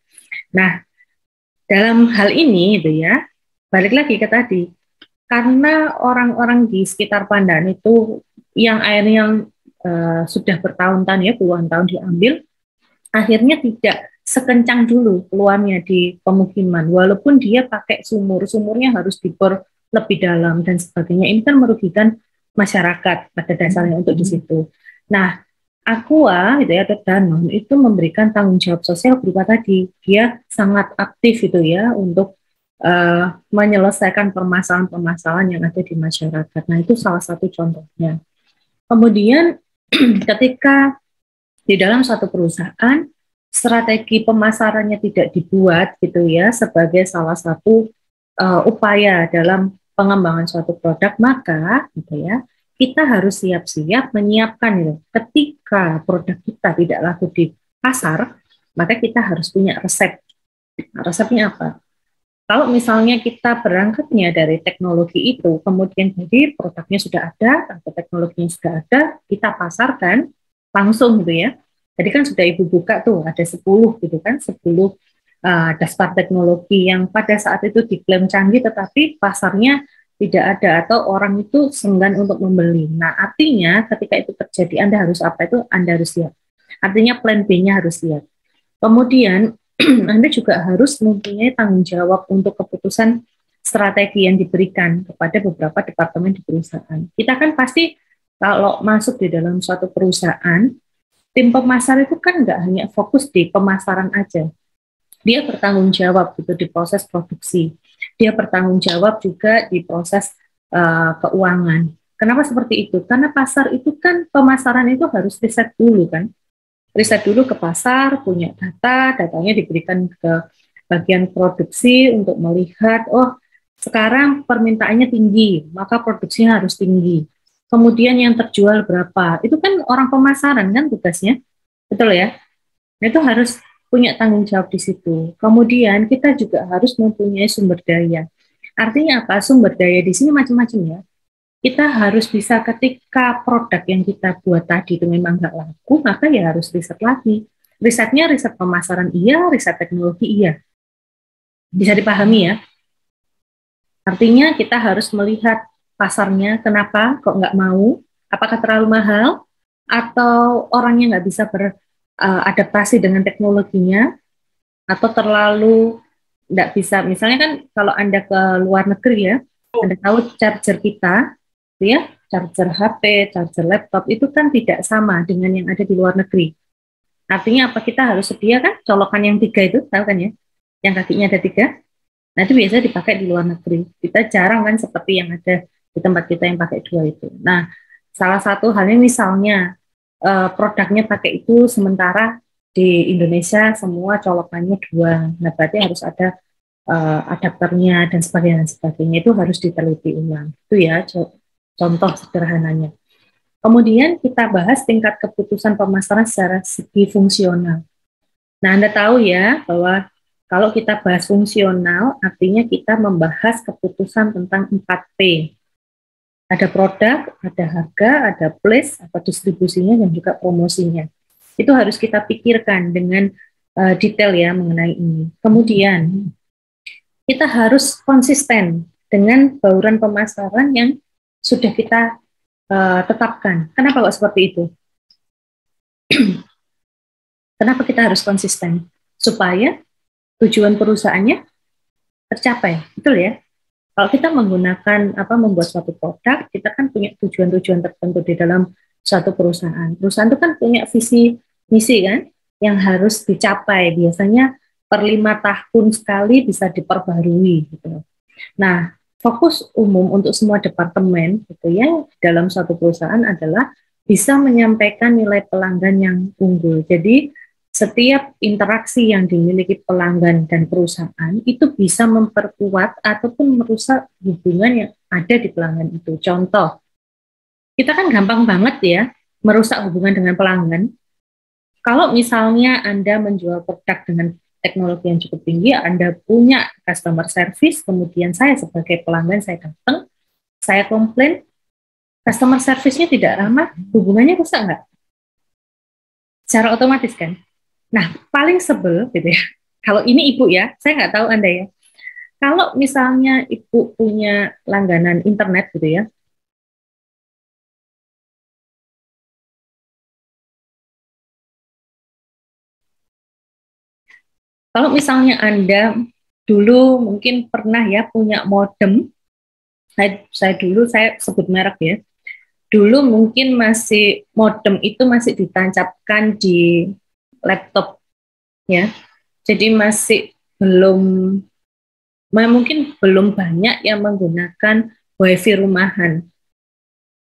Nah, dalam hal ini gitu ya, balik lagi ke tadi, karena orang-orang di sekitar Pandaan itu yang airnya sudah bertahun-tahun ya, puluhan tahun diambil, akhirnya tidak sekencang dulu keluarnya di pemukiman, walaupun dia pakai sumurnya harus dibor lebih dalam dan sebagainya. Ini kan merugikan masyarakat pada dasarnya untuk di situ. Nah, Aqua gitu ya, atau Danone itu memberikan tanggung jawab sosial berupa tadi, dia sangat aktif itu ya untuk menyelesaikan permasalahan-permasalahan yang ada di masyarakat. Nah, itu salah satu contohnya. Kemudian ketika di dalam suatu perusahaan strategi pemasarannya tidak dibuat gitu ya sebagai salah satu upaya dalam pengembangan suatu produk, maka gitu ya kita harus siap-siap menyiapkan gitu. Ketika produk kita tidak laku di pasar, maka kita harus punya resep. Nah, resepnya apa? Kalau misalnya kita berangkatnya dari teknologi itu, kemudian jadi produknya sudah ada atau teknologinya sudah ada, kita pasarkan langsung gitu ya. Jadi kan sudah Ibu buka tuh ada 10 gitu kan, 10 daftar teknologi yang pada saat itu diklaim canggih tetapi pasarnya tidak ada atau orang itu enggan untuk membeli. Nah, artinya ketika itu terjadi Anda harus apa itu? Anda harus siap. Artinya plan B-nya harus siap. Kemudian Anda juga harus mempunyai tanggung jawab untuk keputusan strategi yang diberikan kepada beberapa departemen di perusahaan. Kita kan pasti kalau masuk di dalam suatu perusahaan, tim pemasar itu kan nggak hanya fokus di pemasaran aja. Dia bertanggung jawab gitu di proses produksi. Dia bertanggung jawab juga di proses keuangan. Kenapa seperti itu? Karena pasar itu kan pemasaran itu harus riset dulu kan. Riset dulu ke pasar, punya data, datanya diberikan ke bagian produksi untuk melihat, oh sekarang permintaannya tinggi, maka produksinya harus tinggi. Kemudian yang terjual berapa, itu kan orang pemasaran kan tugasnya, betul ya? Nah, itu harus punya tanggung jawab di situ. Kemudian kita juga harus mempunyai sumber daya. Artinya apa? Sumber daya di sini macam-macam ya. Kita harus bisa ketika produk yang kita buat tadi itu memang nggak laku, maka ya harus riset lagi. Risetnya riset pemasaran iya, riset teknologi iya. Bisa dipahami ya? Artinya kita harus melihat pasarnya, kenapa kok nggak mau, apakah terlalu mahal, atau orangnya nggak bisa beradaptasi dengan teknologinya, atau terlalu nggak bisa. Misalnya kan kalau Anda ke luar negeri ya, Anda tahu charger kita, ya, charger HP, charger laptop itu kan tidak sama dengan yang ada di luar negeri. Artinya apa? Kita harus sedia kan colokan yang 3 itu, tahu kan ya? Yang kakinya ada 3. Nah itu biasanya dipakai di luar negeri. Kita jarang kan seperti yang ada di tempat kita yang pakai 2 itu. Nah salah satu halnya misalnya produknya pakai itu, sementara di Indonesia semua colokannya 2. Nah berarti harus ada adapternya dan sebagainya. Itu harus diteliti ulang. Itu ya contoh sederhananya. Kemudian kita bahas tingkat keputusan pemasaran secara segi fungsional. Nah, Anda tahu ya bahwa kalau kita bahas fungsional, artinya kita membahas keputusan tentang 4P. Ada produk, ada harga, ada place, atau distribusinya, dan juga promosinya. Itu harus kita pikirkan dengan detail ya mengenai ini. Kemudian, kita harus konsisten dengan bauran pemasaran yang sudah kita tetapkan. Kenapa kok seperti itu? Kenapa kita harus konsisten? Supaya tujuan perusahaannya tercapai, betul ya? Kalau kita menggunakan membuat suatu produk, kita kan punya tujuan-tujuan tertentu di dalam suatu perusahaan. Perusahaan itu kan punya visi misi kan, yang harus dicapai. Biasanya per 5 tahun sekali bisa diperbarui gitu. Nah, fokus umum untuk semua departemen gitu ya dalam suatu perusahaan adalah bisa menyampaikan nilai pelanggan yang unggul. Jadi setiap interaksi yang dimiliki pelanggan dan perusahaan itu bisa memperkuat ataupun merusak hubungan yang ada di pelanggan itu. Contoh, kita kan gampang banget ya merusak hubungan dengan pelanggan. Kalau misalnya Anda menjual produk dengan teknologi yang cukup tinggi, Anda punya customer service, kemudian saya sebagai pelanggan, saya datang, saya komplain, customer service-nya tidak ramah, hubungannya rusak nggak? Secara otomatis kan? Nah, paling sebel gitu ya, kalau ini Ibu ya, saya nggak tahu Anda ya, kalau misalnya Ibu punya langganan internet gitu ya, kalau misalnya Anda dulu mungkin pernah ya punya modem saya dulu, saya sebut merek ya, dulu mungkin masih modem itu masih ditancapkan di laptop ya, jadi masih mungkin belum banyak yang menggunakan wifi rumahan.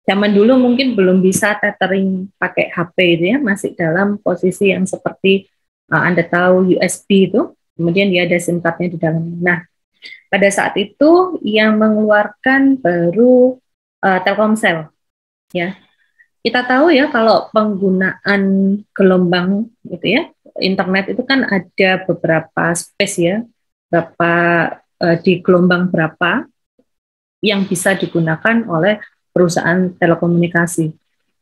Zaman dulu mungkin belum bisa tethering pakai HP itu ya, masih dalam posisi yang seperti Anda tahu USB itu, kemudian dia ada SIM card-nya di dalamnya. Nah, pada saat itu yang mengeluarkan baru Telkomsel ya. Kita tahu ya kalau penggunaan gelombang gitu ya, internet itu kan ada beberapa space ya, berapa di gelombang berapa yang bisa digunakan oleh perusahaan telekomunikasi.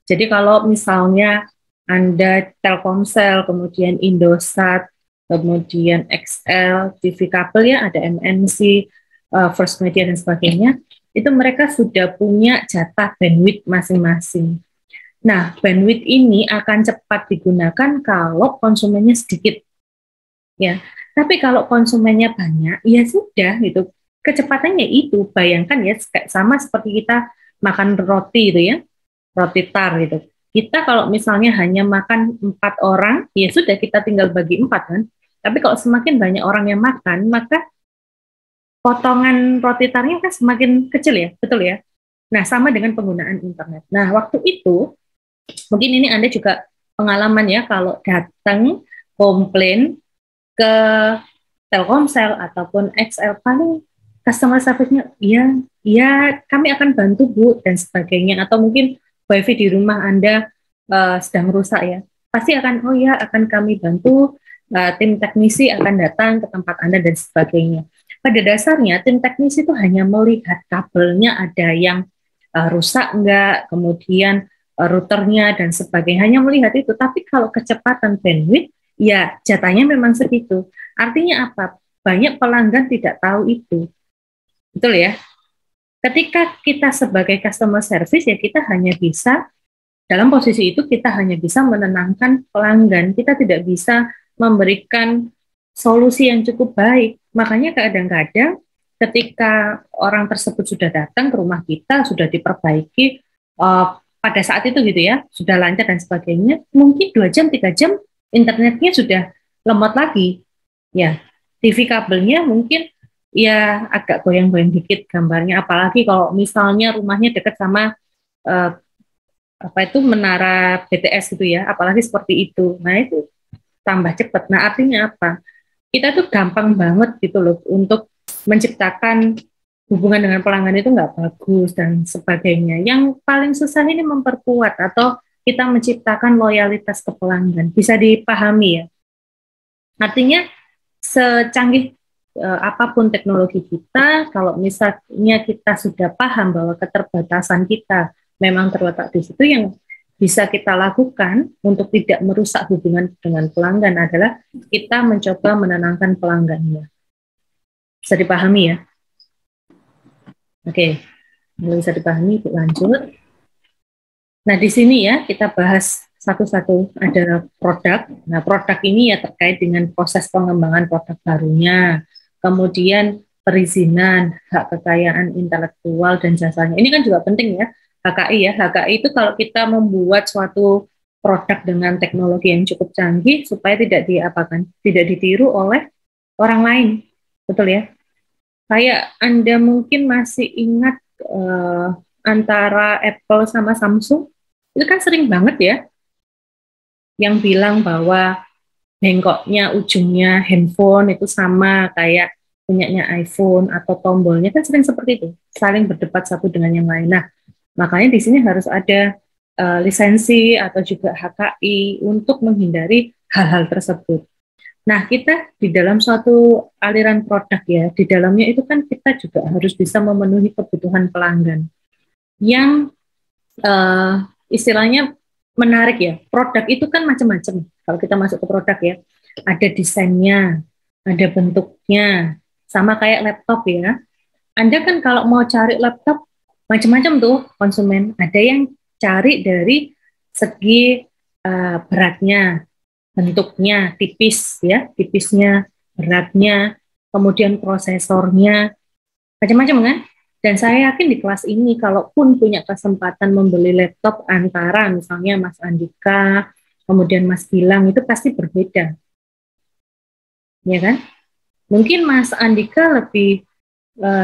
Jadi kalau misalnya Anda Telkomsel, kemudian Indosat, kemudian XL, TV kabel ya, ada MNC, First Media dan sebagainya, itu mereka sudah punya jatah bandwidth masing-masing. Nah, bandwidth ini akan cepat digunakan kalau konsumennya sedikit. Ya, tapi kalau konsumennya banyak, ya sudah gitu. Kecepatannya itu, bayangkan ya, sama seperti kita makan roti itu ya, roti tar gitu. Kita kalau misalnya hanya makan 4 orang, ya sudah kita tinggal bagi 4 kan. Tapi kalau semakin banyak orang yang makan, maka potongan roti tarnya kan semakin kecil ya, betul ya. Nah, sama dengan penggunaan internet. Nah, waktu itu, mungkin ini Anda juga pengalaman ya, kalau datang komplain ke Telkomsel ataupun XL, paling customer service-nya, ya kami akan bantu Bu, dan sebagainya. Atau mungkin wifi di rumah Anda sedang rusak ya, pasti akan, oh ya akan kami bantu, tim teknisi akan datang ke tempat Anda dan sebagainya. Pada dasarnya tim teknisi itu hanya melihat kabelnya ada yang rusak enggak, kemudian routernya dan sebagainya, hanya melihat itu. Tapi kalau kecepatan bandwidth, ya jatahnya memang segitu. Artinya apa? Banyak pelanggan tidak tahu itu. Betul ya? Ketika kita sebagai customer service, ya kita hanya bisa, dalam posisi itu kita hanya bisa menenangkan pelanggan, kita tidak bisa memberikan solusi yang cukup baik. Makanya kadang-kadang ketika orang tersebut sudah datang ke rumah kita, sudah diperbaiki, pada saat itu gitu ya, sudah lancar dan sebagainya, mungkin 2 jam, 3 jam, internetnya sudah lemot lagi. Ya, TV kabelnya mungkin ya agak goyang-goyang dikit gambarnya, apalagi kalau misalnya rumahnya dekat sama menara BTS gitu ya, apalagi seperti itu. Nah, itu tambah cepat. Nah, artinya apa? Kita tuh gampang banget gitu loh untuk menciptakan hubungan dengan pelanggan itu nggak bagus dan sebagainya. Yang paling susah ini memperkuat atau kita menciptakan loyalitas ke pelanggan. Bisa dipahami ya? Artinya secanggih apapun teknologi kita, kalau misalnya kita sudah paham bahwa keterbatasan kita memang terletak di situ, yang bisa kita lakukan untuk tidak merusak hubungan dengan pelanggan adalah kita mencoba menenangkan pelanggannya. Bisa dipahami ya? Oke, kalau bisa dipahami, lanjut. Nah, di sini ya kita bahas satu-satu. Ada produk. Nah, produk ini ya terkait dengan proses pengembangan produk barunya, kemudian perizinan, hak kekayaan intelektual dan jasanya. Ini kan juga penting ya, HKI ya. HKI itu kalau kita membuat suatu produk dengan teknologi yang cukup canggih supaya tidak ditiru oleh orang lain. Betul ya? Kayak Anda mungkin masih ingat antara Apple sama Samsung, itu kan sering banget ya yang bilang bahwa bengkoknya ujungnya handphone itu sama kayak punyanya iPhone, atau tombolnya kan sering seperti itu, saling berdebat satu dengan yang lain. Nah, makanya di sini harus ada lisensi atau juga HKI untuk menghindari hal-hal tersebut. Nah, kita di dalam suatu aliran produk ya, di dalamnya itu kan kita juga harus bisa memenuhi kebutuhan pelanggan yang istilahnya menarik ya. Produk itu kan macam-macam. Kalau kita masuk ke produk ya, ada desainnya, ada bentuknya, sama kayak laptop ya. Anda kan kalau mau cari laptop, macam-macam tuh konsumen. Ada yang cari dari segi beratnya, bentuknya, tipis ya, tipisnya, beratnya, kemudian prosesornya, macam-macam kan. Dan saya yakin di kelas ini, kalaupun punya kesempatan membeli laptop antara misalnya Mas Andika, kemudian Mas Gilang, itu pasti berbeda. Ya kan? Mungkin Mas Andika lebih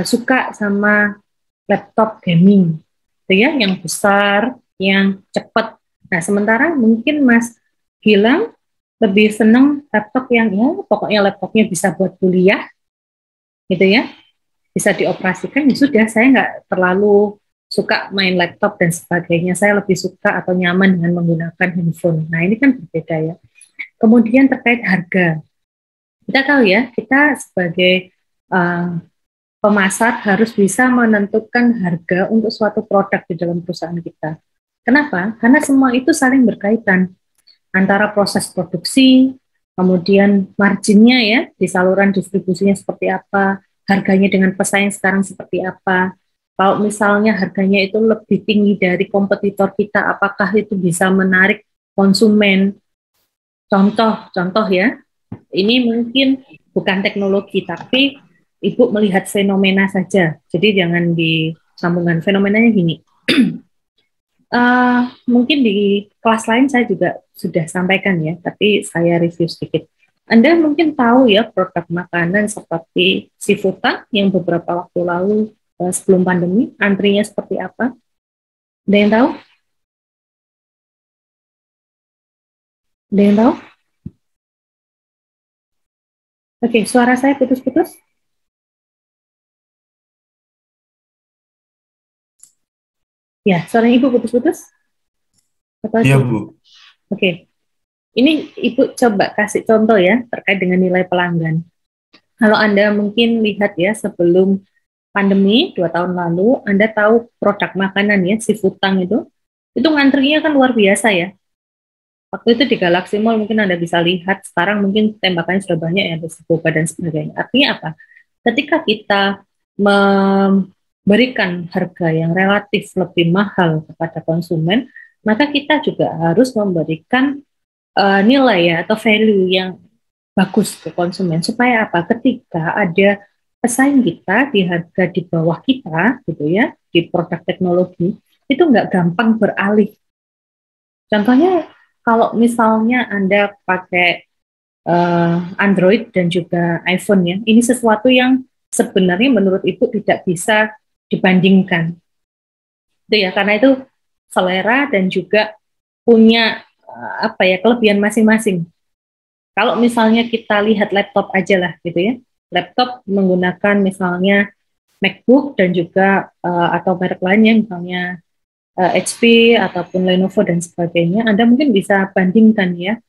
suka sama laptop gaming, gitu ya, yang besar, yang cepat. Nah, sementara mungkin Mas Gilang lebih senang laptop yang ya pokoknya laptopnya bisa buat kuliah, gitu ya, bisa dioperasikan. Ya sudah, saya nggak terlalu suka main laptop dan sebagainya. Saya lebih suka atau nyaman dengan menggunakan handphone. Nah, ini kan berbeda ya. Kemudian terkait harga, kita tahu ya, kita sebagai pemasar harus bisa menentukan harga untuk suatu produk di dalam perusahaan kita. Kenapa? Karena semua itu saling berkaitan antara proses produksi, kemudian marginnya ya, di saluran distribusinya seperti apa, harganya dengan pesaing sekarang seperti apa. Kalau misalnya harganya itu lebih tinggi dari kompetitor kita, apakah itu bisa menarik konsumen? Contoh ya, ini mungkin bukan teknologi, tapi Ibu melihat fenomena saja. Jadi jangan disambungkan. Fenomenanya gini. Mungkin di kelas lain saya juga sudah sampaikan ya, tapi saya review sedikit. Anda mungkin tahu ya produk makanan seperti Sifuta yang beberapa waktu lalu sebelum pandemi, antrinya seperti apa? Ada yang tahu? Ada yang tahu? Oke, suara saya putus-putus. Ya, suara Ibu putus-putus? Iya, Bu. Oke. Ini Ibu coba kasih contoh ya terkait dengan nilai pelanggan. Kalau Anda mungkin lihat ya sebelum pandemi 2 tahun lalu, Anda tahu produk makanan ya, Sifutang itu ngantrinya kan luar biasa ya. Waktu itu di Galaxy Mall mungkin Anda bisa lihat, sekarang mungkin tembakannya sudah banyak ya, Boba dan sebagainya. Artinya apa? Ketika kita memberikan harga yang relatif lebih mahal kepada konsumen, maka kita juga harus memberikan nilai ya atau value yang bagus ke konsumen. Supaya apa? Ketika ada pesaing kita di harga di bawah kita, gitu ya, di produk teknologi, itu nggak gampang beralih. Contohnya, kalau misalnya Anda pakai Android dan juga iPhone ya, ini sesuatu yang sebenarnya menurut Ibu tidak bisa dibandingkan. Itu ya, karena itu selera dan juga punya kelebihan masing-masing. Kalau misalnya kita lihat laptop aja lah gitu ya, laptop menggunakan misalnya MacBook dan juga atau merek lainnya misalnya HP ataupun Lenovo dan sebagainya, Anda mungkin bisa bandingkan ya.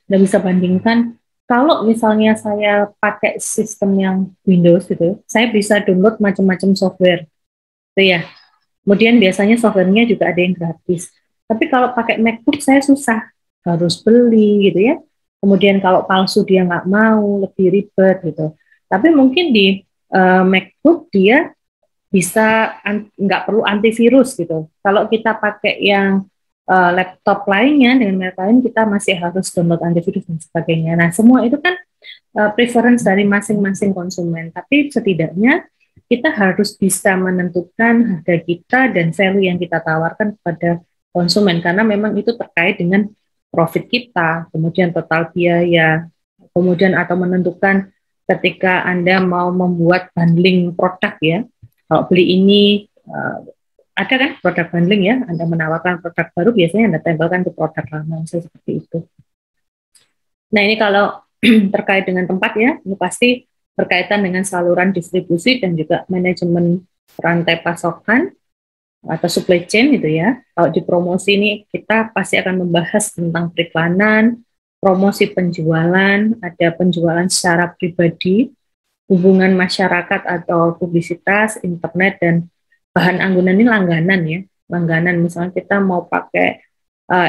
Anda bisa bandingkan, kalau misalnya saya pakai sistem yang Windows gitu, saya bisa download macam-macam software, gitu ya. Kemudian biasanya softwarenya juga ada yang gratis. Tapi kalau pakai MacBook saya susah, harus beli gitu ya. Kemudian kalau palsu dia nggak mau, lebih ribet gitu. Tapi mungkin di MacBook dia bisa nggak perlu antivirus gitu. Kalau kita pakai yang laptop lainnya dengan merek lain, kita masih harus download antivirus dan sebagainya. Nah, semua itu kan preference dari masing-masing konsumen. Tapi setidaknya kita harus bisa menentukan harga kita dan value yang kita tawarkan kepada konsumen, karena memang itu terkait dengan profit kita, kemudian total biaya, kemudian atau menentukan ketika Anda mau membuat bundling produk ya. Kalau beli ini, ada kan produk bundling ya, Anda menawarkan produk baru, biasanya Anda tempelkan ke produk lama, seperti itu. Nah, ini kalau terkait dengan tempat ya, ini pasti berkaitan dengan saluran distribusi dan juga manajemen rantai pasokan atau supply chain gitu ya. Kalau di promosi ini kita pasti akan membahas tentang periklanan, promosi penjualan, ada penjualan secara pribadi, hubungan masyarakat atau publisitas, internet, dan bahan anggunan ini langganan ya. Langganan misalnya kita mau pakai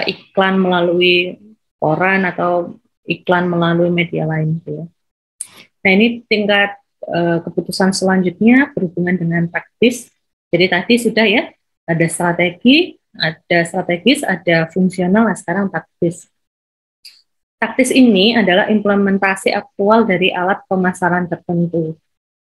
iklan melalui koran atau iklan melalui media lain gitu ya. Nah, ini tingkat keputusan selanjutnya berhubungan dengan taktis. Jadi tadi sudah ya, ada strategis, ada fungsional, nah sekarang taktis. Taktis ini adalah implementasi aktual dari alat pemasaran tertentu.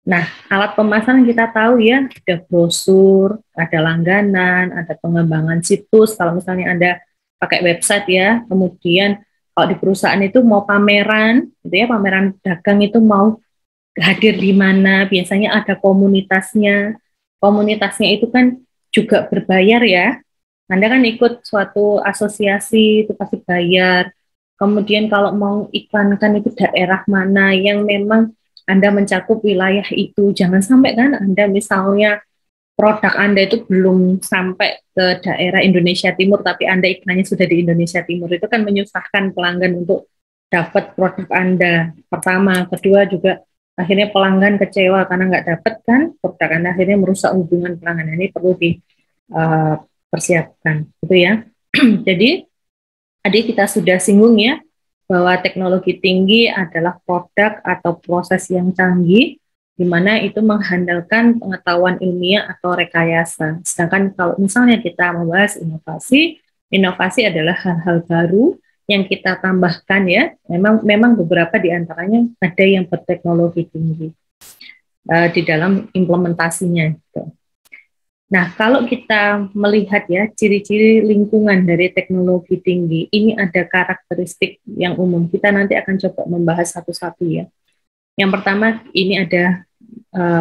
Nah, alat pemasaran kita tahu ya, ada brosur, ada langganan, ada pengembangan situs. Kalau misalnya Anda pakai website ya, kemudian kalau di perusahaan itu mau pameran, gitu ya, pameran dagang itu mau hadir di mana, biasanya ada komunitasnya. Komunitasnya itu kan juga berbayar ya. Anda kan ikut suatu asosiasi itu pasti bayar. Kemudian kalau mau iklankan itu daerah mana yang memang Anda mencakup wilayah itu. Jangan sampai kan Anda misalnya produk Anda itu belum sampai ke daerah Indonesia Timur, tapi Anda iklannya sudah di Indonesia Timur. Itu kan menyusahkan pelanggan untuk dapat produk Anda. Pertama, kedua juga akhirnya pelanggan kecewa karena nggak dapat kan produk Anda, akhirnya merusak hubungan pelanggan. Ini perlu dipersiapkan, gitu ya. Jadi, tadi kita sudah singgung ya, bahwa teknologi tinggi adalah produk atau proses yang canggih, di mana itu mengandalkan pengetahuan ilmiah atau rekayasa. Sedangkan kalau misalnya kita membahas inovasi, inovasi adalah hal-hal baru yang kita tambahkan ya. Memang beberapa di antaranya ada yang berteknologi tinggi di dalam implementasinya. Gitu. Nah, kalau kita melihat ya ciri-ciri lingkungan dari teknologi tinggi, ini ada karakteristik yang umum. Kita nanti akan coba membahas satu-satu ya. Yang pertama, ini ada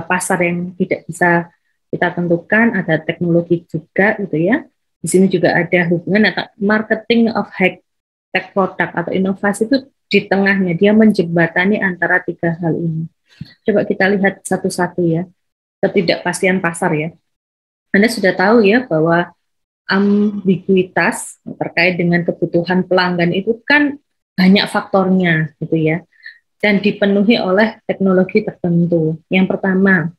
pasar yang tidak bisa kita tentukan, ada teknologi juga gitu ya. Di sini juga ada hubungan atau marketing of high-tech product atau inovasi itu di tengahnya, dia menjembatani antara tiga hal ini. Coba kita lihat satu-satu ya, ketidakpastian pasar ya. Anda sudah tahu ya bahwa ambiguitas terkait dengan kebutuhan pelanggan itu kan banyak faktornya gitu ya, dan dipenuhi oleh teknologi tertentu. Yang pertama,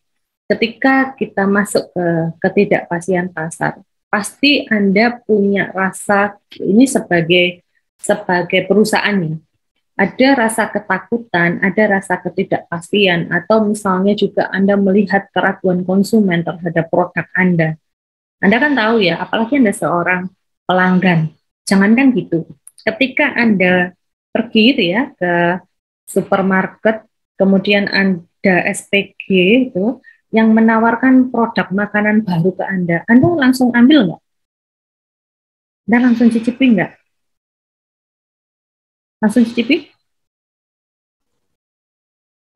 ketika kita masuk ke ketidakpastian pasar, pasti Anda punya rasa ini sebagai perusahaan ya, ada rasa ketakutan, ada rasa ketidakpastian, atau misalnya juga Anda melihat keraguan konsumen terhadap produk Anda. Anda kan tahu ya, apalagi Anda seorang pelanggan, jangankan gitu. Ketika Anda pergi gitu ya ke supermarket, kemudian Anda SPG itu yang menawarkan produk makanan baru ke Anda langsung ambil nggak? Anda langsung cicipi nggak? Langsung cicipi?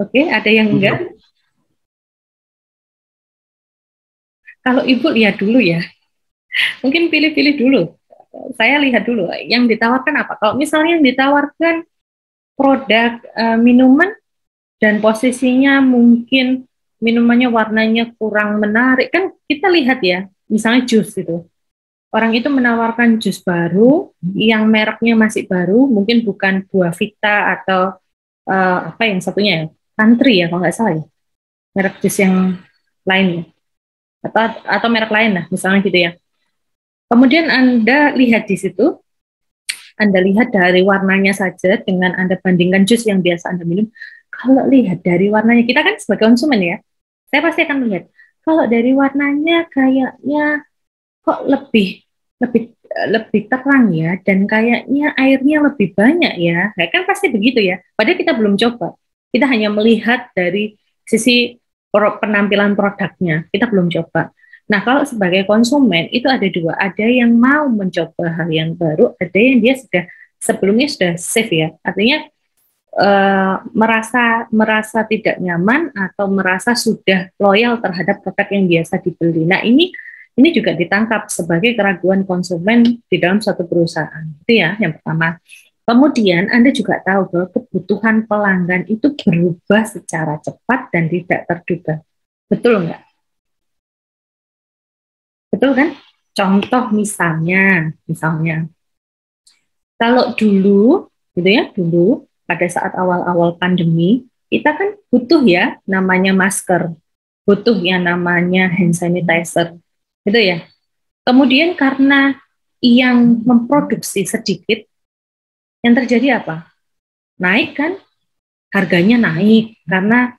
Oke, ada yang enggak? Kalau Ibu lihat dulu ya, mungkin pilih-pilih dulu. Saya lihat dulu, yang ditawarkan apa? Kalau misalnya yang ditawarkan produk minuman dan posisinya mungkin minumannya warnanya kurang menarik, kan kita lihat ya, misalnya jus itu. Orang itu menawarkan jus baru, yang mereknya masih baru, mungkin bukan Buah Vita atau apa yang satunya ya, Country ya kalau nggak salah ya, merek jus yang lainnya, atau merek lain lah, misalnya gitu ya. Kemudian Anda lihat di situ, Anda lihat dari warnanya saja dengan Anda bandingkan jus yang biasa Anda minum. Kalau lihat dari warnanya, kita kan sebagai konsumen ya, saya pasti akan melihat, kalau dari warnanya kayaknya kok lebih terang ya, dan kayaknya airnya lebih banyak ya, kan pasti begitu ya. Padahal kita belum coba, kita hanya melihat dari sisi penampilan produknya, kita belum coba. Nah, kalau sebagai konsumen itu ada dua, ada yang mau mencoba hal yang baru, ada yang dia sebelumnya sudah safe ya, artinya merasa tidak nyaman atau merasa sudah loyal terhadap produk yang biasa dibeli. Nah, ini juga ditangkap sebagai keraguan konsumen di dalam suatu perusahaan. Itu ya yang pertama. Kemudian Anda juga tahu bahwa kebutuhan pelanggan itu berubah secara cepat dan tidak terduga. Betul nggak? Betul kan? Contoh misalnya kalau dulu gitu ya, dulu pada saat awal-awal pandemi, kita kan butuh ya namanya masker, butuh yang namanya hand sanitizer. Gitu ya. Kemudian karena yang memproduksi sedikit, yang terjadi apa? Naik kan? Harganya naik karena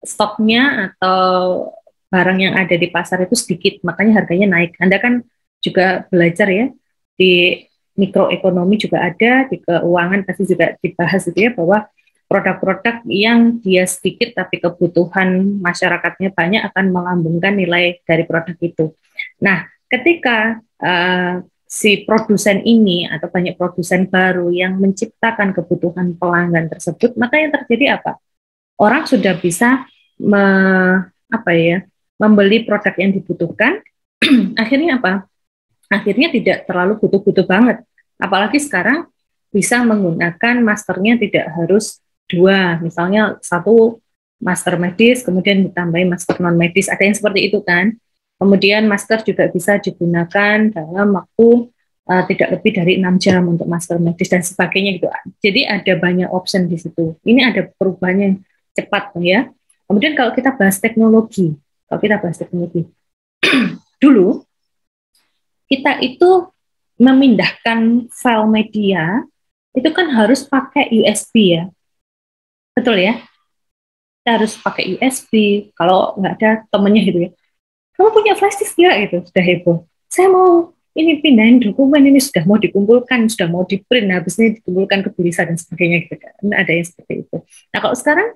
stoknya atau barang yang ada di pasar itu sedikit, makanya harganya naik. Anda kan juga belajar ya, di mikroekonomi juga ada, di keuangan pasti juga dibahas gitu ya, bahwa produk-produk yang dia sedikit tapi kebutuhan masyarakatnya banyak akan melambungkan nilai dari produk itu. Nah, ketika si produsen ini atau banyak produsen baru yang menciptakan kebutuhan pelanggan tersebut, maka yang terjadi apa? Orang sudah bisa membeli produk yang dibutuhkan. Akhirnya apa? Akhirnya tidak terlalu butuh-butuh banget. Apalagi sekarang bisa menggunakan masternya tidak harus 2, misalnya 1 master medis, kemudian ditambahi master non medis, ada yang seperti itu kan. Kemudian master juga bisa digunakan dalam waktu tidak lebih dari 6 jam untuk master medis dan sebagainya gitu. Jadi ada banyak option di situ. Ini ada perubahan yang cepat ya. Kemudian kalau kita bahas teknologi, dulu kita itu memindahkan file media itu kan harus pakai USB ya, betul ya? Kita harus pakai USB. Kalau nggak ada temennya gitu ya, kamu punya flash disk nggak gitu, sudah heboh. Saya mau ini pindahin dokumen, ini sudah mau dikumpulkan, sudah mau di print, habis ini dikumpulkan ke Bulisa dan sebagainya gitu kan. Ada yang seperti itu. Nah kalau sekarang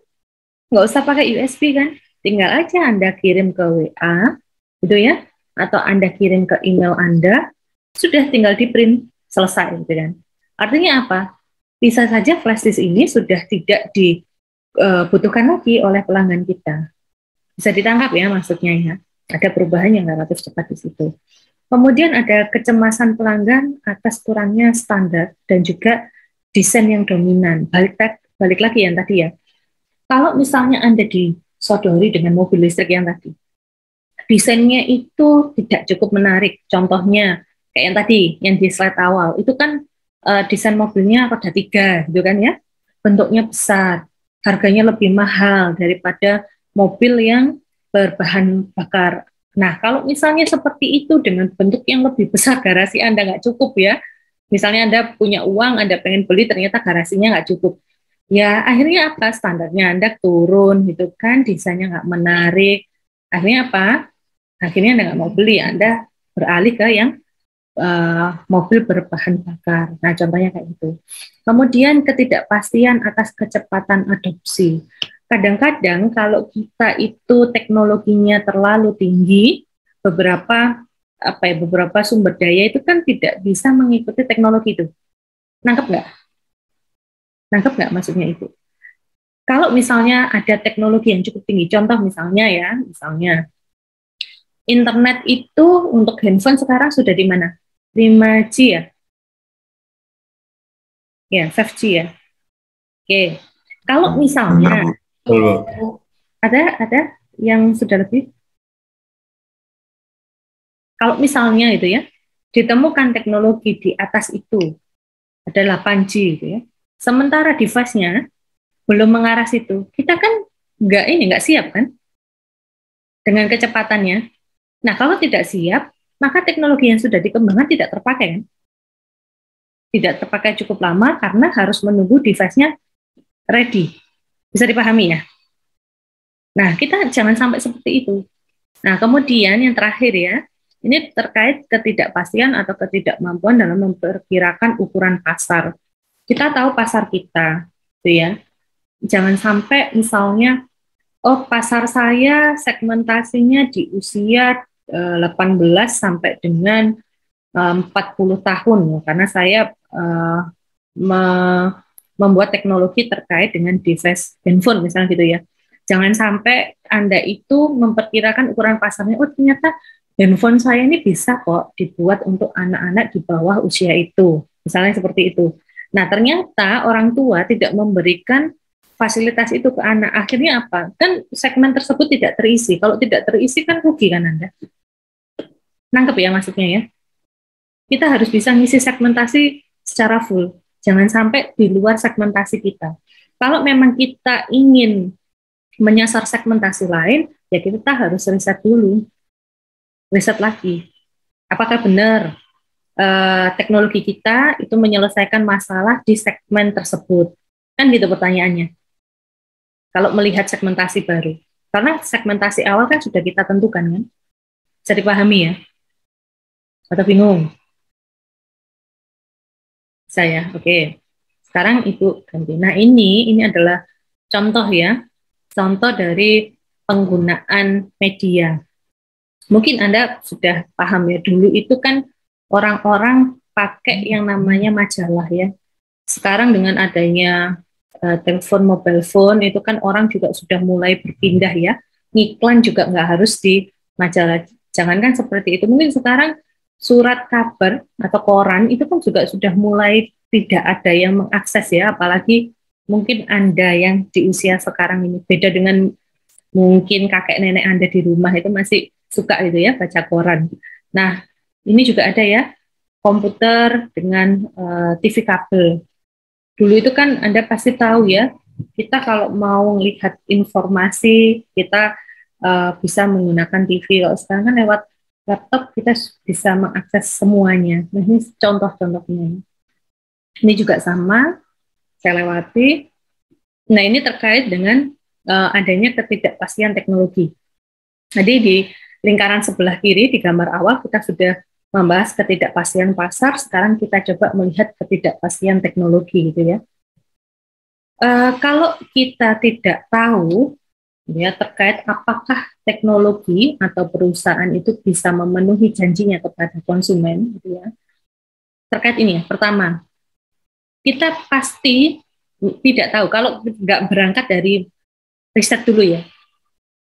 nggak usah pakai USB kan, tinggal aja Anda kirim ke WA gitu ya, atau Anda kirim ke email Anda, sudah tinggal di print, selesai gitu kan. Artinya apa? Bisa saja flash disk ini sudah tidak dibutuhkan lagi oleh pelanggan kita. Bisa ditangkap ya maksudnya ya. Ada perubahan yang relatif cepat di situ. Kemudian ada kecemasan pelanggan atas kurangnya standar dan juga desain yang dominan. Balik lagi yang tadi ya. Kalau misalnya Anda disodori dengan mobil listrik yang tadi, desainnya itu tidak cukup menarik. Contohnya kayak yang tadi, yang di slide awal, itu kan desain mobilnya roda 3 gitu kan ya, bentuknya besar, harganya lebih mahal daripada mobil yang berbahan bakar. Nah, kalau misalnya seperti itu dengan bentuk yang lebih besar, garasi Anda nggak cukup ya, misalnya Anda punya uang, Anda pengen beli, ternyata garasinya nggak cukup. Ya, akhirnya apa? Standarnya Anda turun gitu kan, desainnya nggak menarik. Akhirnya apa? Akhirnya Anda nggak mau beli, Anda beralih ke yang mobil berbahan bakar. Nah, contohnya kayak gitu. Kemudian ketidakpastian atas kecepatan adopsi. Kadang-kadang kalau kita itu teknologinya terlalu tinggi, beberapa sumber daya itu kan tidak bisa mengikuti teknologi itu. Nangkep nggak? Nangkep nggak maksudnya itu? Kalau misalnya ada teknologi yang cukup tinggi, contoh misalnya internet itu untuk handphone sekarang sudah di mana? 5G ya? Ya, 5G ya. Oke. Kalau misalnya ada yang sudah lebih. Kalau misalnya itu ya, ditemukan teknologi di atas itu, ada 8G gitu ya. Sementara device-nya belum mengarah situ, kita kan nggak siap kan dengan kecepatannya. Nah, kalau tidak siap, maka teknologi yang sudah dikembangkan tidak terpakai kan? Tidak terpakai cukup lama karena harus menunggu device-nya ready. Bisa dipahami ya? Nah, kita jangan sampai seperti itu. Nah, kemudian yang terakhir ya, ini terkait ketidakpastian atau ketidakmampuan dalam memperkirakan ukuran pasar. Kita tahu pasar kita, gitu ya. Jangan sampai misalnya, oh pasar saya segmentasinya di usia 18 sampai dengan 40 tahun ya, karena saya membuat teknologi terkait dengan device handphone misalnya gitu ya. Jangan sampai Anda itu memperkirakan ukuran pasarnya, oh ternyata handphone saya ini bisa kok dibuat untuk anak-anak di bawah usia itu, misalnya seperti itu. Nah ternyata orang tua tidak memberikan fasilitas itu ke anak, akhirnya apa? Kan segmen tersebut tidak terisi. Kalau tidak terisi kan rugi kan Anda. Nangkep ya maksudnya ya? Kita harus bisa ngisi segmentasi secara full. Jangan sampai di luar segmentasi kita. Kalau memang kita ingin menyasar segmentasi lain, ya kita harus riset dulu. Riset lagi. Apakah benar teknologi kita itu menyelesaikan masalah di segmen tersebut? Kan gitu pertanyaannya. Kalau melihat segmentasi baru. Karena segmentasi awal kan sudah kita tentukan kan? Bisa dipahami ya? Atau bingung? Saya, oke. Sekarang Ibu ganti. Nah, ini adalah contoh ya, contoh dari penggunaan media. Mungkin Anda sudah paham ya, dulu itu kan orang-orang pakai yang namanya majalah ya. Sekarang dengan adanya telepon, mobile phone, itu kan orang juga sudah mulai berpindah ya. Iklan juga nggak harus di majalah. Jangankan seperti itu, mungkin sekarang surat kabar atau koran itu kan juga sudah mulai tidak ada yang mengakses ya, apalagi mungkin Anda yang di usia sekarang ini, beda dengan mungkin kakek nenek Anda di rumah itu masih suka gitu ya baca koran. Nah, ini juga ada ya, komputer dengan TV kabel. Dulu itu kan Anda pasti tahu ya, kita kalau mau melihat informasi, kita bisa menggunakan TV. Kalau sekarang kan lewat laptop kita bisa mengakses semuanya. Nah, ini contoh-contohnya. Ini juga sama, saya lewati. Nah, ini terkait dengan adanya ketidakpastian teknologi. Jadi di lingkaran sebelah kiri di gambar awal kita sudah membahas ketidakpastian pasar, sekarang kita coba melihat ketidakpastian teknologi gitu ya. Kalau kita tidak tahu ya terkait apakah teknologi atau perusahaan itu bisa memenuhi janjinya kepada konsumen gitu ya. Terkait ini ya, pertama, kita pasti tidak tahu kalau nggak berangkat dari riset dulu ya.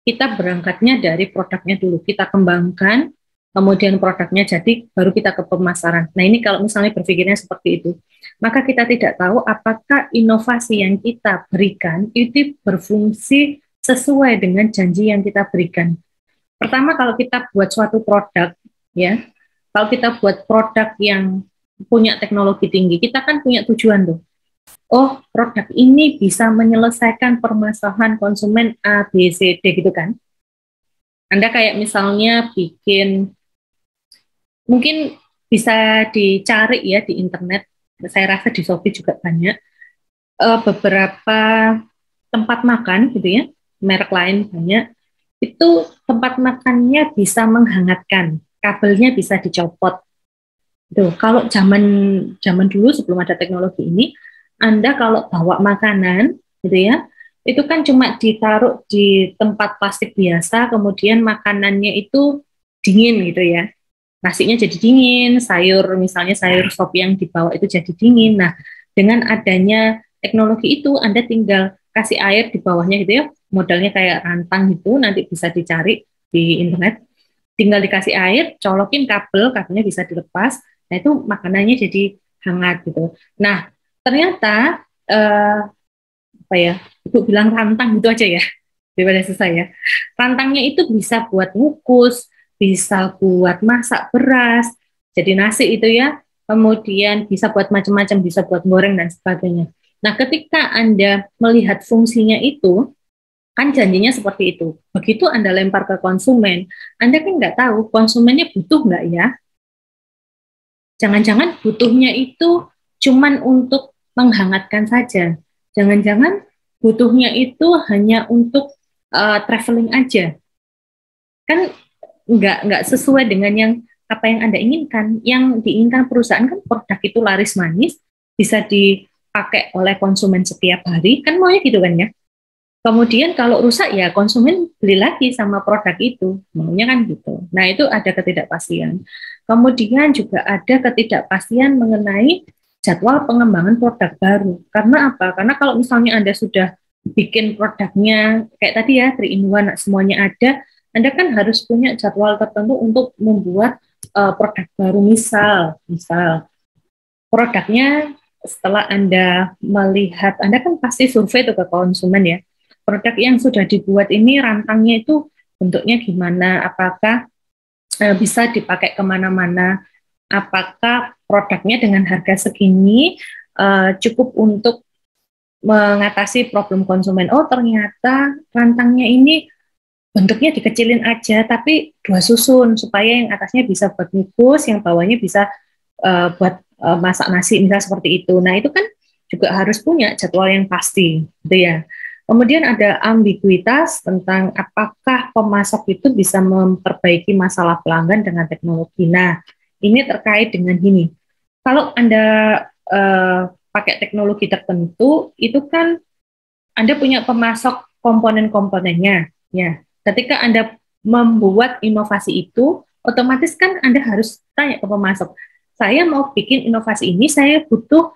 Kita berangkatnya dari produknya dulu, kita kembangkan, kemudian produknya jadi, baru kita ke pemasaran. Nah, ini kalau misalnya berpikirnya seperti itu, maka kita tidak tahu apakah inovasi yang kita berikan itu berfungsi sesuai dengan janji yang kita berikan. Pertama, kalau kita buat suatu produk, ya, kalau kita buat produk yang punya teknologi tinggi, kita kan punya tujuan tuh. Oh, produk ini bisa menyelesaikan permasalahan konsumen A, B, C, D gitu kan. Anda kayak misalnya bikin, mungkin bisa dicari ya di internet, saya rasa di Shopee juga banyak, beberapa tempat makan gitu ya, merek lain banyak, itu tempat makannya bisa menghangatkan, kabelnya bisa dicopot. Tuh, kalau zaman dulu sebelum ada teknologi ini, Anda kalau bawa makanan gitu ya, itu kan cuma ditaruh di tempat plastik biasa, kemudian makanannya itu dingin gitu ya. Nasinya jadi dingin, sayur misalnya sayur sop yang dibawa itu jadi dingin. Nah, dengan adanya teknologi itu Anda tinggal kasih air di bawahnya gitu ya, modalnya kayak rantang gitu, nanti bisa dicari di internet. Tinggal dikasih air, colokin kabel, kabelnya bisa dilepas. Nah, itu makanannya jadi hangat gitu. Nah, ternyata apa ya, Ibu bilang rantang gitu aja ya, daripada susah ya. Rantangnya itu bisa buat ngukus, bisa buat masak beras, jadi nasi itu ya, kemudian bisa buat macam-macam, bisa buat goreng dan sebagainya. Nah, ketika Anda melihat fungsinya itu, kan janjinya seperti itu. Begitu Anda lempar ke konsumen, Anda kan nggak tahu konsumennya butuh nggak ya. Jangan-jangan butuhnya itu cuman untuk menghangatkan saja. Jangan-jangan butuhnya itu hanya untuk traveling aja. Kan nggak sesuai dengan yang apa yang Anda inginkan. Yang diinginkan perusahaan kan produk itu laris manis, bisa dipakai oleh konsumen setiap hari, kan maunya gitu kan ya. Kemudian kalau rusak ya konsumen beli lagi sama produk itu, maunya kan gitu. Nah, itu ada ketidakpastian. Kemudian juga ada ketidakpastian mengenai jadwal pengembangan produk baru. Karena apa? Karena kalau misalnya Anda sudah bikin produknya kayak tadi ya, 3-in-1 semuanya ada, Anda kan harus punya jadwal tertentu untuk membuat produk baru. Misal produknya setelah Anda melihat, Anda kan pasti survei tuh ke konsumen ya, produk yang sudah dibuat ini rantangnya itu bentuknya gimana, apakah bisa dipakai kemana-mana, apakah produknya dengan harga segini cukup untuk mengatasi problem konsumen. Oh, ternyata rantangnya ini bentuknya dikecilin aja, tapi 2 susun, supaya yang atasnya bisa buat ngukus, yang bawahnya bisa buat masak nasi, misalnya seperti itu. Nah, itu kan juga harus punya jadwal yang pasti, gitu ya. Kemudian ada ambiguitas tentang apakah pemasok itu bisa memperbaiki masalah pelanggan dengan teknologi. Nah, ini terkait dengan ini. Kalau Anda pakai teknologi tertentu, itu kan Anda punya pemasok komponen-komponennya. Ya, ketika Anda membuat inovasi itu, otomatis kan Anda harus tanya ke pemasok, saya mau bikin inovasi ini, saya butuh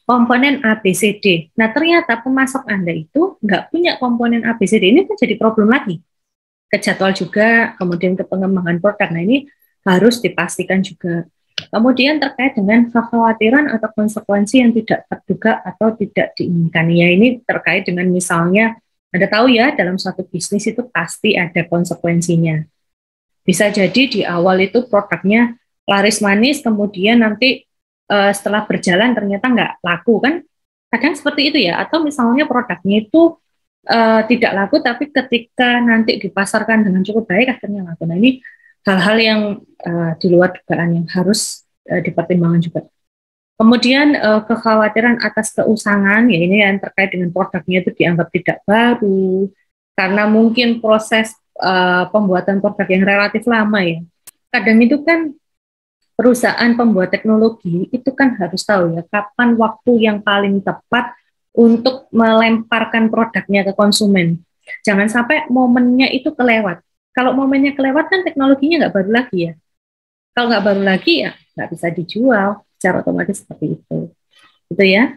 komponen A, B, C, D. Nah, ternyata pemasok Anda itu nggak punya komponen A, B, C, D. Ini kan jadi problem lagi. Ke jadwal juga, kemudian ke pengembangan produk. Nah, ini harus dipastikan juga. Kemudian terkait dengan kekhawatiran atau konsekuensi yang tidak terduga atau tidak diinginkan. Ya, ini terkait dengan misalnya, Anda tahu ya, dalam suatu bisnis itu pasti ada konsekuensinya. Bisa jadi di awal itu produknya laris manis, kemudian nanti setelah berjalan ternyata nggak laku kan, kadang seperti itu ya. Atau misalnya produknya itu tidak laku, tapi ketika nanti dipasarkan dengan cukup baik akhirnya laku. Nah, ini hal-hal yang di luar dugaan yang harus dipertimbangkan juga. Kemudian kekhawatiran atas keusangan, ya ini yang terkait dengan produknya itu dianggap tidak baru karena mungkin proses pembuatan produk yang relatif lama ya. Kadang itu kan perusahaan pembuat teknologi itu kan harus tahu ya kapan waktu yang paling tepat untuk melemparkan produknya ke konsumen. Jangan sampai momennya itu kelewat. Kalau momennya kelewat kan teknologinya nggak baru lagi ya. Kalau nggak baru lagi ya nggak bisa dijual secara otomatis seperti itu. Gitu ya.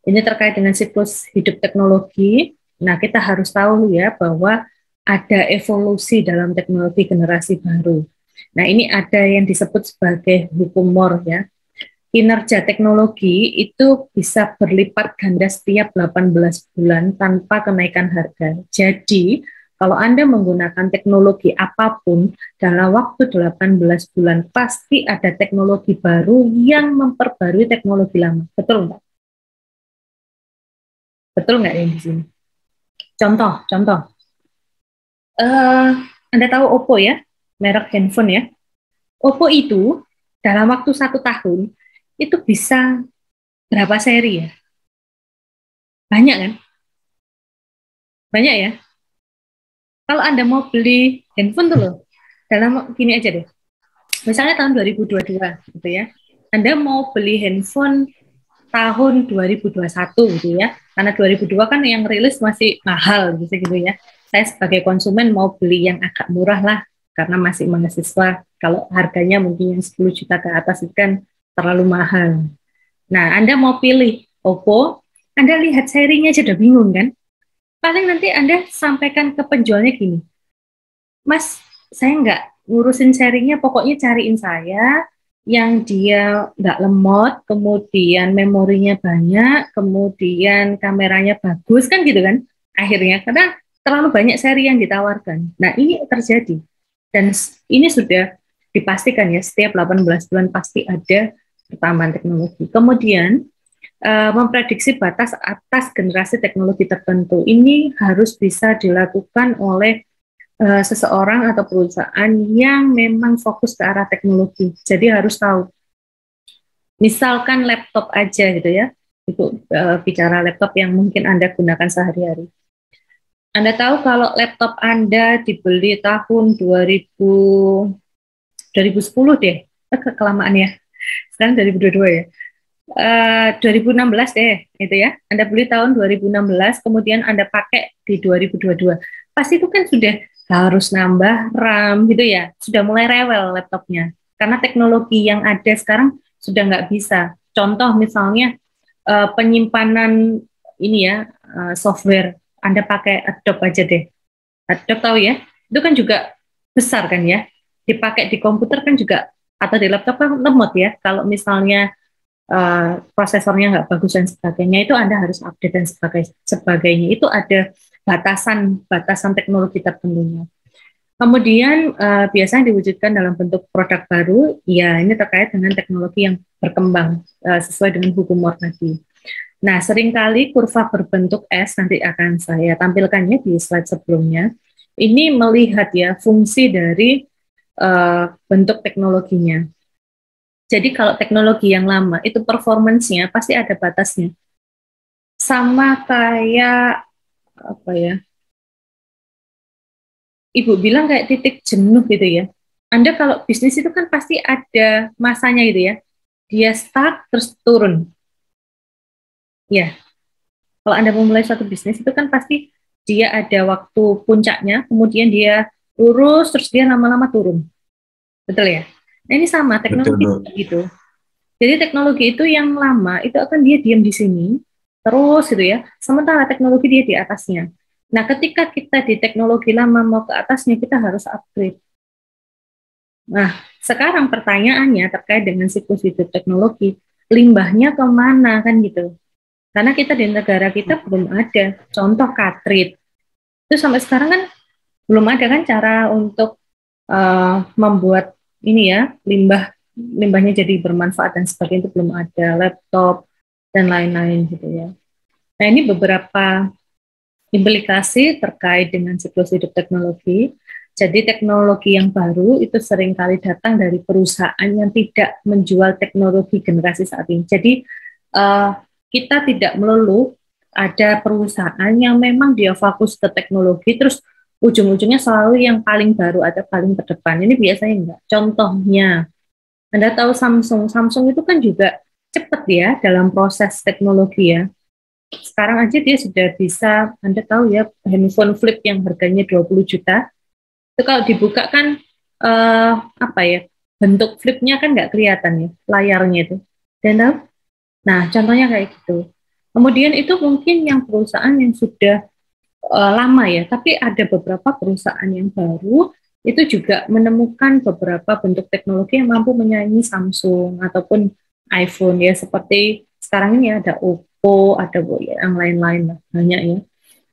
Ini terkait dengan siklus hidup teknologi. Nah, kita harus tahu ya bahwa ada evolusi dalam teknologi generasi baru. Nah, ini ada yang disebut sebagai hukum Moore ya. Kinerja teknologi itu bisa berlipat ganda setiap 18 bulan tanpa kenaikan harga. Jadi, kalau Anda menggunakan teknologi apapun, dalam waktu 18 bulan pasti ada teknologi baru yang memperbarui teknologi lama. Betul nggak? Betul nggak yang di sini? Contoh. Anda tahu Oppo ya? Merek handphone ya. Oppo itu dalam waktu 1 tahun itu bisa berapa seri ya? Banyak kan? Banyak ya? Kalau Anda mau beli handphone tuh loh, dalam gini aja deh. Misalnya tahun 2022 gitu ya. Anda mau beli handphone tahun 2021 gitu ya. Karena 2002 kan yang rilis masih mahal gitu ya. Saya sebagai konsumen mau beli yang agak murah lah karena masih mahasiswa. Kalau harganya mungkin yang 10 juta ke atas itu kan terlalu mahal. Nah, Anda mau pilih Oppo, Anda lihat serinya aja udah bingung kan? Paling nanti Anda sampaikan ke penjualnya gini, Mas, saya nggak ngurusin serinya, pokoknya cariin saya yang dia nggak lemot, kemudian memorinya banyak, kemudian kameranya bagus, kan gitu kan? Akhirnya, karena terlalu banyak seri yang ditawarkan. Nah, ini terjadi. Dan ini sudah dipastikan ya, setiap 18 bulan pasti ada pertambahan teknologi. Kemudian, memprediksi batas atas generasi teknologi tertentu. Ini harus bisa dilakukan oleh seseorang atau perusahaan yang memang fokus ke arah teknologi. Jadi harus tahu. Misalkan laptop aja gitu ya, itu bicara laptop yang mungkin Anda gunakan sehari-hari. Anda tahu kalau laptop Anda dibeli tahun 2010 deh, kelamaan ya. Sekarang 2022 ya. 2016 deh, itu ya. Anda beli tahun 2016, kemudian Anda pakai di 2022. Pasti itu kan sudah harus nambah RAM gitu ya. Sudah mulai rewel laptopnya. Karena teknologi yang ada sekarang sudah nggak bisa. Contoh misalnya penyimpanan ini ya, software. Anda pakai Adobe aja deh. Adobe tahu ya, itu kan juga besar kan ya. Dipakai di komputer kan juga, atau di laptop kan lemot ya. Kalau misalnya prosesornya nggak bagus dan sebagainya, itu Anda harus update dan sebagainya. Itu ada batasan teknologi tertentunya. Kemudian biasanya diwujudkan dalam bentuk produk baru, ya ini terkait dengan teknologi yang berkembang sesuai dengan hukum Moore tadi. Nah, seringkali kurva berbentuk S, nanti akan saya tampilkan ya di slide sebelumnya. Ini melihat ya fungsi dari bentuk teknologinya. Jadi kalau teknologi yang lama itu performance-nya pasti ada batasnya. Sama kayak apa ya? Ibu bilang kayak titik jenuh gitu ya. Anda kalau bisnis itu kan pasti ada masanya gitu ya. dia start terus turun. Ya, kalau Anda memulai suatu bisnis itu kan pasti dia ada waktu puncaknya, kemudian dia lurus, terus dia lama-lama turun. Betul ya? Nah ini sama, teknologi gitu. Jadi teknologi itu yang lama, itu akan dia diam di sini, terus gitu ya, sementara teknologi dia di atasnya. Nah ketika kita di teknologi lama mau ke atasnya, kita harus upgrade. Nah sekarang pertanyaannya terkait dengan siklus hidup teknologi, limbahnya kemana kan gitu. Karena kita di negara kita belum ada contoh cartridge. Itu sampai sekarang kan belum ada kan cara untuk membuat ini ya limbahnya jadi bermanfaat dan sebagainya, itu belum ada, laptop dan lain-lain gitu ya. Nah ini beberapa implikasi terkait dengan siklus hidup teknologi. Jadi teknologi yang baru itu seringkali datang dari perusahaan yang tidak menjual teknologi generasi saat ini. Jadi kita tidak melulu ada perusahaan yang memang dia fokus ke teknologi, terus ujung-ujungnya selalu yang paling baru atau paling terdepan. Ini biasanya enggak. Contohnya, Anda tahu Samsung itu kan juga cepat ya dalam proses teknologi ya. Sekarang aja dia sudah bisa, Anda tahu ya, handphone flip yang harganya 20 juta, itu kalau dibuka kan, bentuk flipnya kan nggak kelihatan ya, layarnya itu. Dan tahu? Nah, contohnya kayak gitu. Kemudian itu mungkin yang perusahaan yang sudah lama ya, tapi ada beberapa perusahaan yang baru itu juga menemukan beberapa bentuk teknologi yang mampu menyaingi Samsung ataupun iPhone ya, seperti sekarang ini ada Oppo, ada yang lain-lain lah, banyak ya.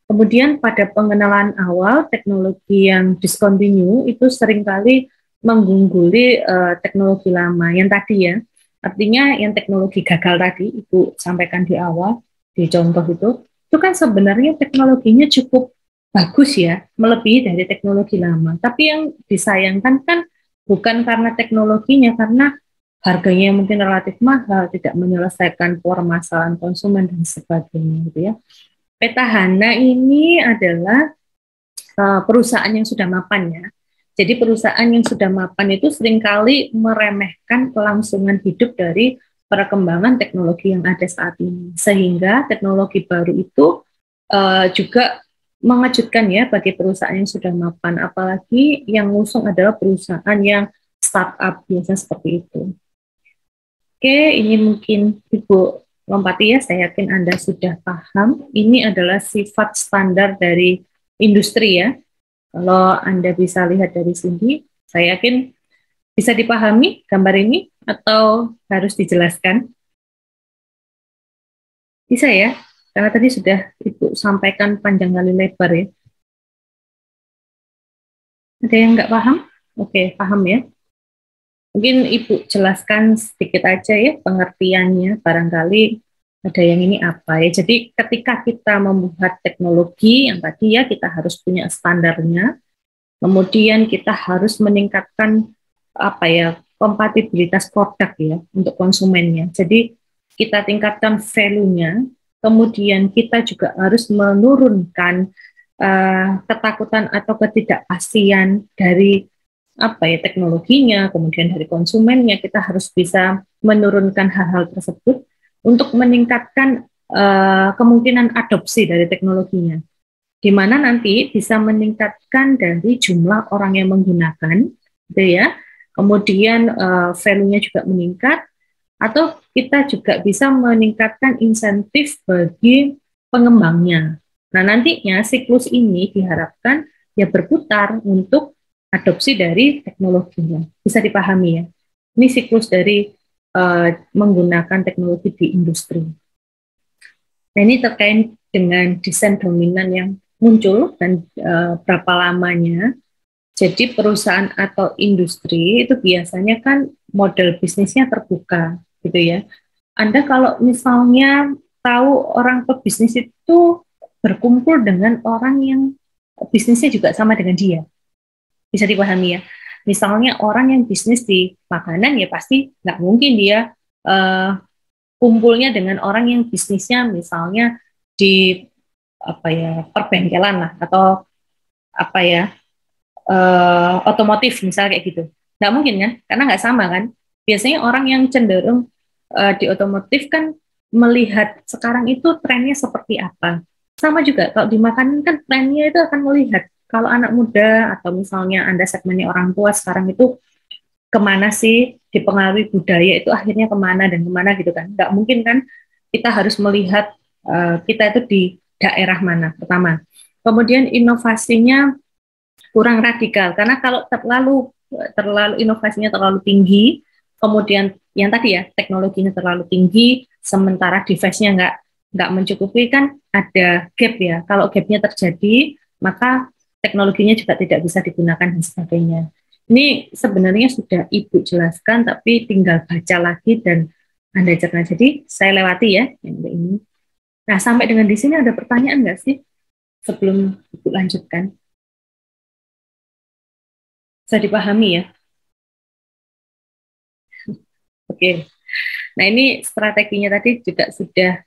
Kemudian pada pengenalan awal teknologi yang discontinue itu seringkali mengungguli teknologi lama yang tadi ya. Artinya yang teknologi gagal tadi Ibu sampaikan di awal, di contoh itu kan sebenarnya teknologinya cukup bagus ya, melebihi dari teknologi lama. Tapi yang disayangkan kan bukan karena teknologinya, karena harganya mungkin relatif mahal, tidak menyelesaikan permasalahan konsumen dan sebagainya gitu ya. Petahana ini adalah perusahaan yang sudah mapan ya. Jadi perusahaan yang sudah mapan itu seringkali meremehkan kelangsungan hidup dari perkembangan teknologi yang ada saat ini. Sehingga teknologi baru itu juga mengejutkan ya bagi perusahaan yang sudah mapan. Apalagi yang ngusung adalah perusahaan yang startup, biasanya seperti itu. Oke, ini mungkin Ibu Lompati ya, saya yakin Anda sudah paham. Ini adalah sifat standar dari industri ya. Kalau Anda bisa lihat dari sini, saya yakin bisa dipahami gambar ini atau harus dijelaskan? Bisa ya, karena tadi sudah Ibu sampaikan panjang kali lebar ya. Ada yang nggak paham? Oke, paham ya. Mungkin Ibu jelaskan sedikit aja ya pengertiannya, barangkali ada yang ini apa ya. Jadi ketika kita membuat teknologi yang tadi ya, kita harus punya standarnya, kemudian kita harus meningkatkan kompatibilitas produk ya untuk konsumennya. Jadi kita tingkatkan value-nya, kemudian kita juga harus menurunkan ketakutan atau ketidakpastian dari teknologinya, kemudian dari konsumennya. Kita harus bisa menurunkan hal-hal tersebut untuk meningkatkan kemungkinan adopsi dari teknologinya, di mana nanti bisa meningkatkan dari jumlah orang yang menggunakan, gitu ya. Kemudian value-nya juga meningkat, atau kita juga bisa meningkatkan insentif bagi pengembangnya. Nah, nantinya siklus ini diharapkan ya berputar untuk adopsi dari teknologinya. Bisa dipahami ya. Ini siklus dari menggunakan teknologi di industri. Nah, ini terkait dengan desain dominan yang muncul dan berapa lamanya. Jadi perusahaan atau industri itu biasanya kan model bisnisnya terbuka gitu ya. Anda kalau misalnya tahu orang pebisnis itu berkumpul dengan orang yang bisnisnya juga sama dengan dia, bisa dipahami ya. Misalnya orang yang bisnis di makanan ya pasti nggak mungkin dia kumpulnya dengan orang yang bisnisnya misalnya di perbengkelan lah, atau otomotif misalnya kayak gitu. Nggak mungkin kan, karena nggak sama kan. Biasanya orang yang cenderung di otomotif kan melihat sekarang itu trennya seperti apa. Sama juga kalau di makanan kan trennya itu akan melihat kalau anak muda atau misalnya Anda segmennya orang tua sekarang itu kemana sih, dipengaruhi budaya itu akhirnya kemana dan kemana gitu kan. Nggak mungkin kan kita harus melihat kita itu di daerah mana pertama. Kemudian inovasinya kurang radikal karena kalau terlalu inovasinya terlalu tinggi, kemudian yang tadi ya teknologinya terlalu tinggi, sementara device-nya nggak mencukupi kan ada gap ya. Kalau gapnya terjadi, maka teknologinya juga tidak bisa digunakan dan sebagainya. Ini sebenarnya sudah Ibu jelaskan, tapi tinggal baca lagi dan Anda cerna. Jadi saya lewati ya yang ini. Nah sampai dengan di sini ada pertanyaan nggak sih sebelum Ibu lanjutkan? Bisa dipahami ya? Oke. Nah ini strateginya tadi juga sudah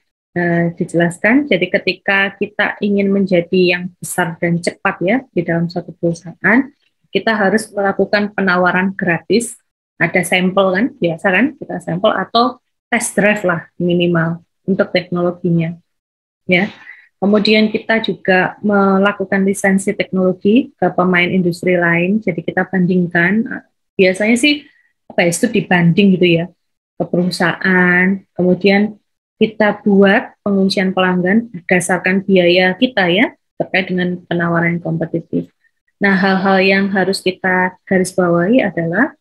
dijelaskan. Jadi ketika kita ingin menjadi yang besar dan cepat ya di dalam suatu perusahaan, kita harus melakukan penawaran gratis. Ada sampel kan, biasa kan kita sampel atau test drive lah minimal untuk teknologinya. Ya. Kemudian kita juga melakukan lisensi teknologi ke pemain industri lain. Jadi kita bandingkan, biasanya sih apa ya, itu dibanding gitu ya ke perusahaan. Kemudian kita buat penguncian pelanggan berdasarkan biaya kita ya terkait dengan penawaran yang kompetitif. Nah, hal-hal yang harus kita garis bawahi adalah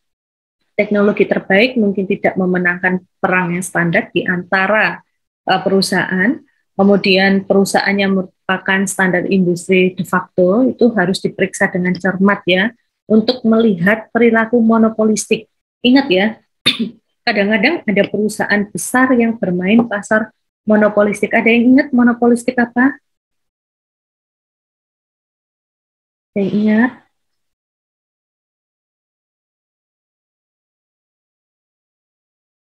teknologi terbaik mungkin tidak memenangkan perang yang standar di antara perusahaan. Kemudian perusahaan yang merupakan standar industri de facto itu harus diperiksa dengan cermat ya untuk melihat perilaku monopolistik. Ingat ya, kadang-kadang ada perusahaan besar yang bermain pasar monopolistik. Ada yang ingat monopolistik apa? Yang ingat?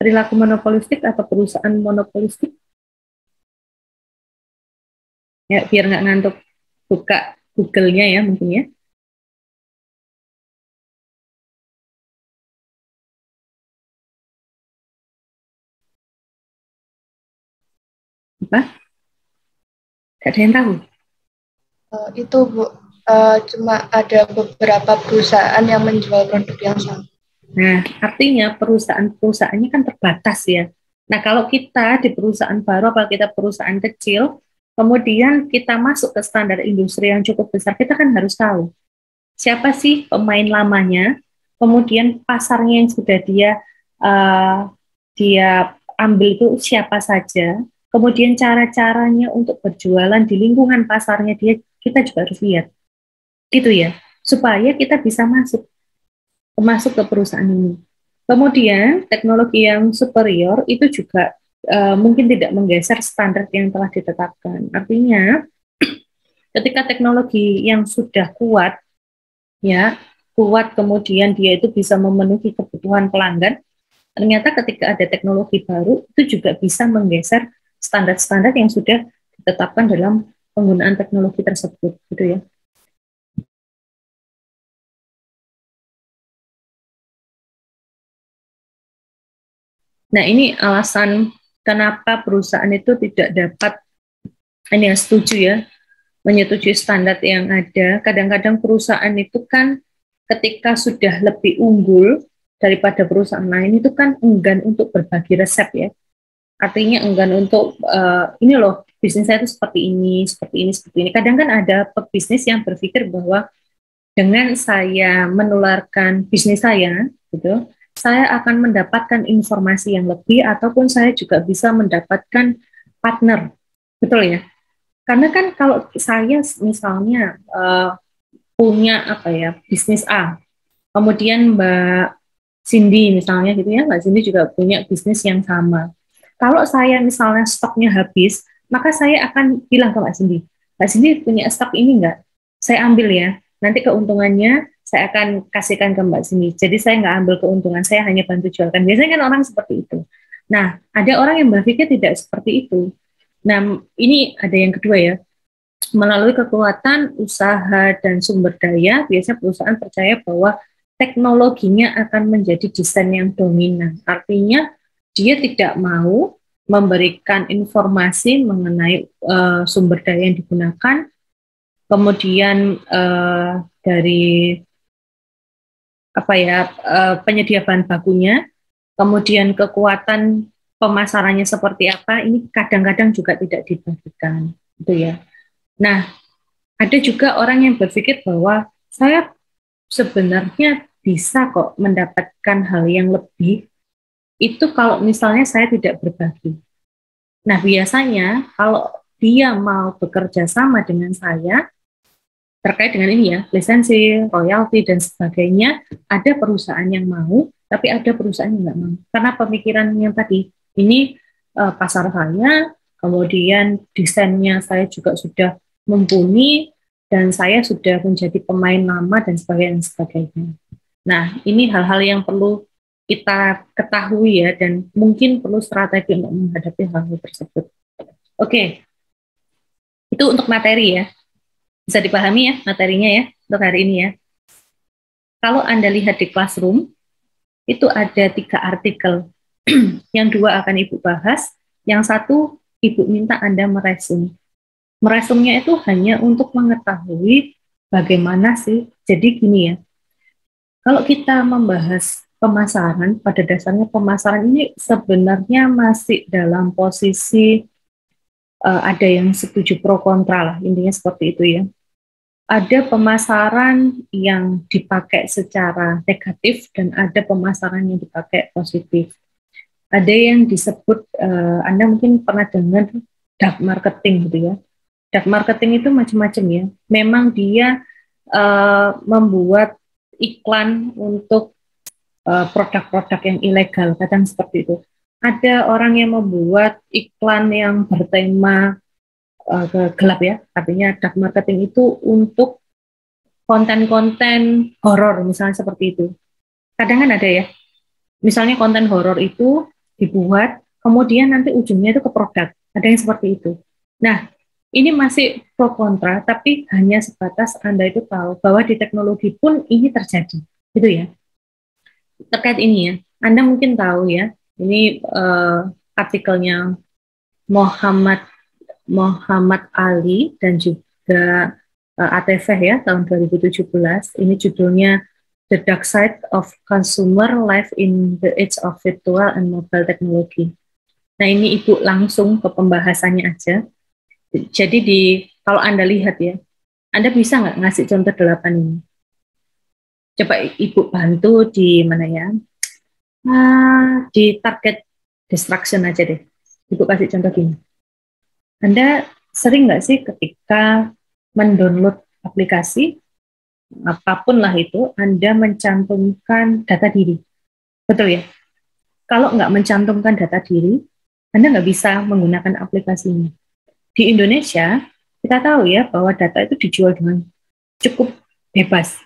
Perilaku monopolistik atau perusahaan monopolistik? Ya, biar nggak ngantuk, buka Google-nya ya mungkin ya. Apa? Gak ada yang tahu? Itu Bu, cuma ada beberapa perusahaan yang menjual produk yang sama. Nah, artinya perusahaan-perusahaannya kan terbatas ya. Nah, kalau kita di perusahaan baru, apalagi kita perusahaan kecil, kemudian kita masuk ke standar industri yang cukup besar, kita kan harus tahu siapa sih pemain lamanya, kemudian pasarnya yang sudah dia ambil itu siapa saja, kemudian cara-caranya untuk berjualan di lingkungan pasarnya dia, kita juga harus lihat, gitu ya, supaya kita bisa masuk ke perusahaan ini. Kemudian teknologi yang superior itu juga mungkin tidak menggeser standar yang telah ditetapkan. Artinya ketika teknologi yang sudah kuat, ya kuat kemudian dia itu bisa memenuhi kebutuhan pelanggan, ternyata ketika ada teknologi baru itu juga bisa menggeser standar-standar yang sudah ditetapkan dalam penggunaan teknologi tersebut, gitu ya. Nah, ini alasan kenapa perusahaan itu tidak dapat, ini yang setuju ya, menyetujui standar yang ada. Kadang-kadang perusahaan itu kan ketika sudah lebih unggul daripada perusahaan lain itu kan enggan untuk berbagi resep ya. Artinya enggan untuk, ini loh, bisnis saya itu seperti ini, seperti ini, seperti ini. Kadang kan ada pebisnis yang berpikir bahwa dengan saya menularkan bisnis saya, gitu, saya akan mendapatkan informasi yang lebih ataupun saya juga bisa mendapatkan partner, betul ya? Karena kan kalau saya misalnya punya apa ya bisnis A, kemudian Mbak Cindy misalnya gitu ya, Mbak Cindy juga punya bisnis yang sama. Kalau saya misalnya stoknya habis, maka saya akan bilang ke Mbak Cindy punya stok ini enggak? Saya ambil ya, nanti keuntungannya saya akan kasihkan ke Mbak Cindy. Jadi saya nggak ambil keuntungan, saya hanya bantu jualkan. Biasanya kan orang seperti itu. Nah, ada orang yang berpikir tidak seperti itu. Nah, ini ada yang kedua ya. Melalui kekuatan usaha dan sumber daya, biasanya perusahaan percaya bahwa teknologinya akan menjadi desain yang dominan. Artinya dia tidak mau memberikan informasi mengenai sumber daya yang digunakan, kemudian dari penyedia bahan bakunya, kemudian kekuatan pemasarannya seperti apa, ini kadang-kadang juga tidak dibagikan, gitu ya. Nah, ada juga orang yang berpikir bahwa saya sebenarnya bisa kok mendapatkan hal yang lebih, itu kalau misalnya saya tidak berbagi. Nah, biasanya kalau dia mau bekerja sama dengan saya, terkait dengan ini ya, lisensi, royalti, dan sebagainya, ada perusahaan yang mau, tapi ada perusahaan yang nggak mau. Karena pemikiran yang tadi, ini pasar saya, kemudian desainnya saya juga sudah mumpuni, dan saya sudah menjadi pemain lama, dan sebagainya. Nah, ini hal-hal yang perlu kita ketahui ya, dan mungkin perlu strategi untuk menghadapi hal-hal tersebut. Oke, itu untuk materi ya. Bisa dipahami ya materinya ya untuk hari ini ya. Kalau Anda lihat di Classroom, itu ada 3 artikel. Yang 2 akan Ibu bahas, yang 1 Ibu minta Anda meresum. Meresumnya itu hanya untuk mengetahui bagaimana sih, jadi gini ya, kalau kita membahas pemasaran, pada dasarnya pemasaran ini sebenarnya masih dalam posisi ada yang setuju pro kontra lah, intinya seperti itu ya. Ada pemasaran yang dipakai secara negatif dan ada pemasaran yang dipakai positif. Ada yang disebut, Anda mungkin pernah dengar dark marketing gitu ya. Dark marketing itu macam-macam ya. Memang dia membuat iklan untuk produk-produk yang ilegal, kadang seperti itu. Ada orang yang membuat iklan yang bertema gelap ya, artinya dark marketing itu untuk konten-konten horor misalnya seperti itu. Kadang kan ada ya, misalnya konten horor itu dibuat, kemudian nanti ujungnya itu ke produk, ada yang seperti itu. Nah, ini masih pro kontra, tapi hanya sebatas Anda itu tahu bahwa di teknologi pun ini terjadi, gitu ya. Terkait ini ya, Anda mungkin tahu ya, ini artikelnya Muhammad Ali dan juga ATV ya tahun 2017. Ini judulnya The Dark Side of Consumer Life in the Age of Virtual and Mobile Technology. Nah, ini Ibu langsung ke pembahasannya aja. Jadi kalau Anda lihat ya, Anda bisa nggak ngasih contoh 8 ini? Coba Ibu bantu di mana ya? Di target distraction aja deh. Ibu kasih contoh gini. Anda sering nggak sih ketika mendownload aplikasi, apapun lah itu, Anda mencantumkan data diri? Betul ya? Kalau nggak mencantumkan data diri, Anda nggak bisa menggunakan aplikasinya. Di Indonesia, kita tahu ya bahwa data itu dijual dengan cukup bebas.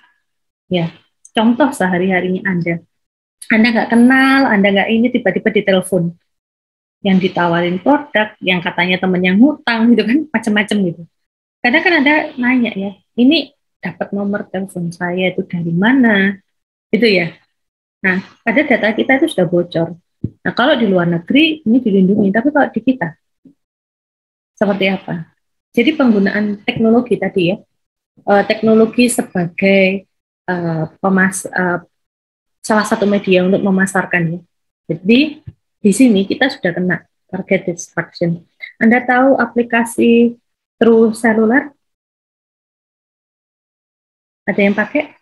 Ya, contoh sehari-harinya Anda nggak kenal, Anda nggak ini, tiba-tiba ditelepon, yang ditawarin produk, yang katanya temen yang hutang gitu kan, macam-macam gitu. Kadang kan ada nanya ya, ini dapat nomor telepon saya itu dari mana, gitu ya. Nah, ada data kita itu sudah bocor. Nah, kalau di luar negeri ini dilindungi, tapi kalau di kita seperti apa? Jadi penggunaan teknologi tadi ya, teknologi sebagai salah satu media untuk memasarkan ya. Jadi di sini kita sudah kena target distraction. Anda tahu aplikasi True Cellular? Ada yang pakai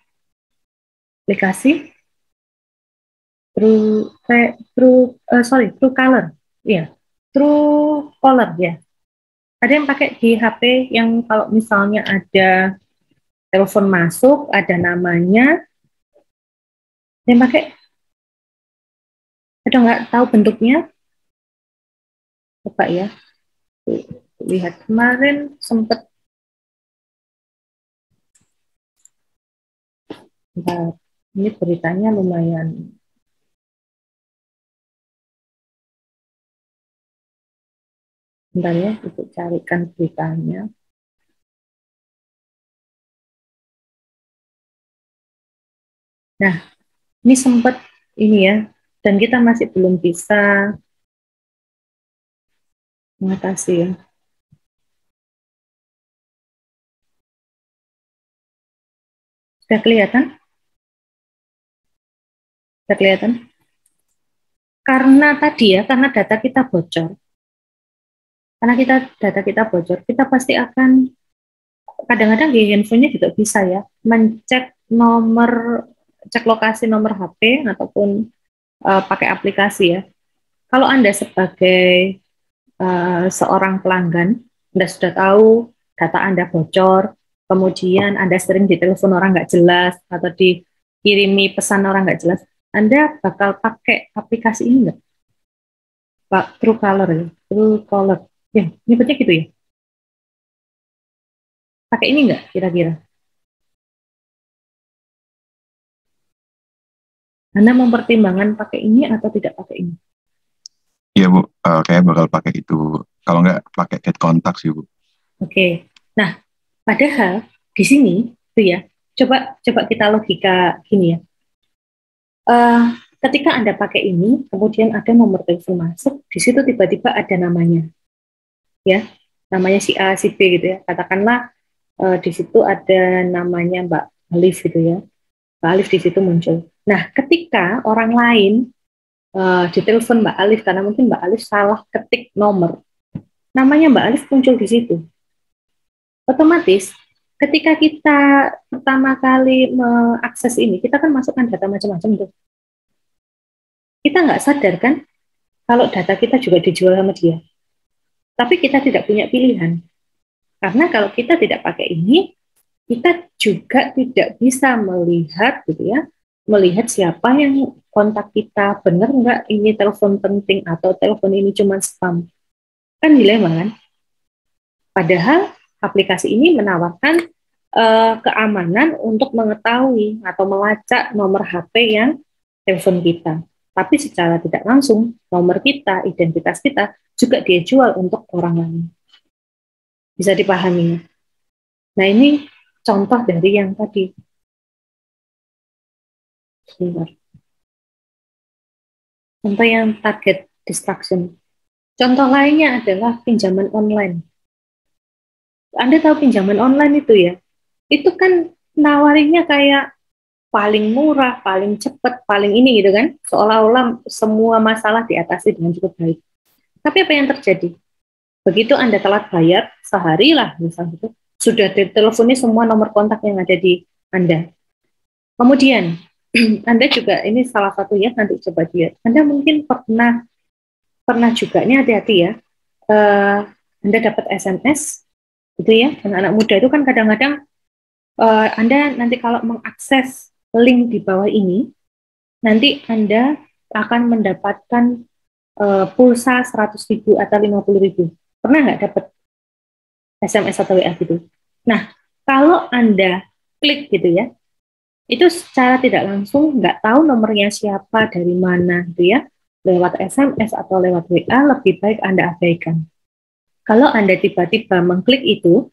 aplikasi True Caller, ya, True Caller ya. Ada yang pakai di HP yang kalau misalnya ada telepon masuk, ada namanya, yang pakai? Ada nggak tahu bentuknya? Coba ya, lihat kemarin sempat. Bentar, ini beritanya lumayan. Bentar ya, untuk carikan beritanya. Nah, ini sempat ini ya, dan kita masih belum bisa mengatasi ya. Sudah kelihatan? Sudah kelihatan? Karena tadi ya, karena data kita bocor. Data kita bocor, kita pasti akan kadang-kadang di handphonenya juga bisa ya mencek cek lokasi nomor HP ataupun pakai aplikasi ya. Kalau Anda sebagai seorang pelanggan, Anda sudah tahu data Anda bocor, kemudian Anda sering ditelepon orang nggak jelas atau dikirimi pesan orang nggak jelas, Anda bakal pakai aplikasi ini nggak? Pak Truecaller ya, Truecaller. Ya, nyebutnya gitu ya. Pakai ini nggak kira-kira? Anda mempertimbangkan pakai ini atau tidak pakai ini? Iya Bu, kayak bakal pakai itu. Kalau nggak pakai get kontak sih Bu. Oke. Nah, padahal di sini tuh ya, coba kita logika gini ya. Ketika Anda pakai ini, kemudian ada nomor telepon masuk, di situ tiba-tiba ada namanya, ya, namanya si A, si B gitu ya. Katakanlah di situ ada namanya Mbak Alif gitu ya. Mbak Alif di situ muncul. Nah, ketika orang lain ditelepon Mbak Alif karena mungkin Mbak Alif salah ketik nomor, namanya Mbak Alif muncul di situ. Otomatis ketika kita pertama kali mengakses ini, kita kan masukkan data macam-macam tuh. Kita nggak sadar kan kalau data kita juga dijual sama dia. Tapi kita tidak punya pilihan. Karena kalau kita tidak pakai ini, kita juga tidak bisa melihat gitu ya, melihat siapa yang kontak kita, benar nggak ini telepon penting atau telepon ini cuma spam. Kan dilema kan? Padahal aplikasi ini menawarkan keamanan untuk mengetahui atau melacak nomor HP yang telepon kita. Tapi secara tidak langsung, nomor kita, identitas kita, juga dia jual untuk orang lain. Bisa dipahami. Nah, ini contoh dari yang tadi. Sebentar. Contoh yang target distraction. Contoh lainnya adalah pinjaman online. Anda tahu pinjaman online itu ya? Itu kan nawarinnya kayak paling murah, paling cepat, paling ini gitu kan. Seolah-olah semua masalah diatasi dengan cukup baik. Tapi apa yang terjadi? Begitu Anda telat bayar, sehari lah misalnya itu, sudah diteleponnya semua nomor kontak yang ada di Anda. Kemudian, Anda juga, ini salah satu ya, nanti coba lihat. Anda mungkin pernah juga, ini hati-hati ya, Anda dapat SMS, gitu ya, anak-anak muda itu kan kadang-kadang, Anda nanti kalau mengakses link di bawah ini, nanti Anda akan mendapatkan pulsa 100.000 atau 50.000. Pernah nggak dapat SMS atau WA gitu? Nah, kalau Anda klik gitu ya, itu secara tidak langsung nggak tahu nomornya siapa, dari mana gitu ya, lewat SMS atau lewat WA, lebih baik Anda abaikan. Kalau Anda tiba-tiba mengklik itu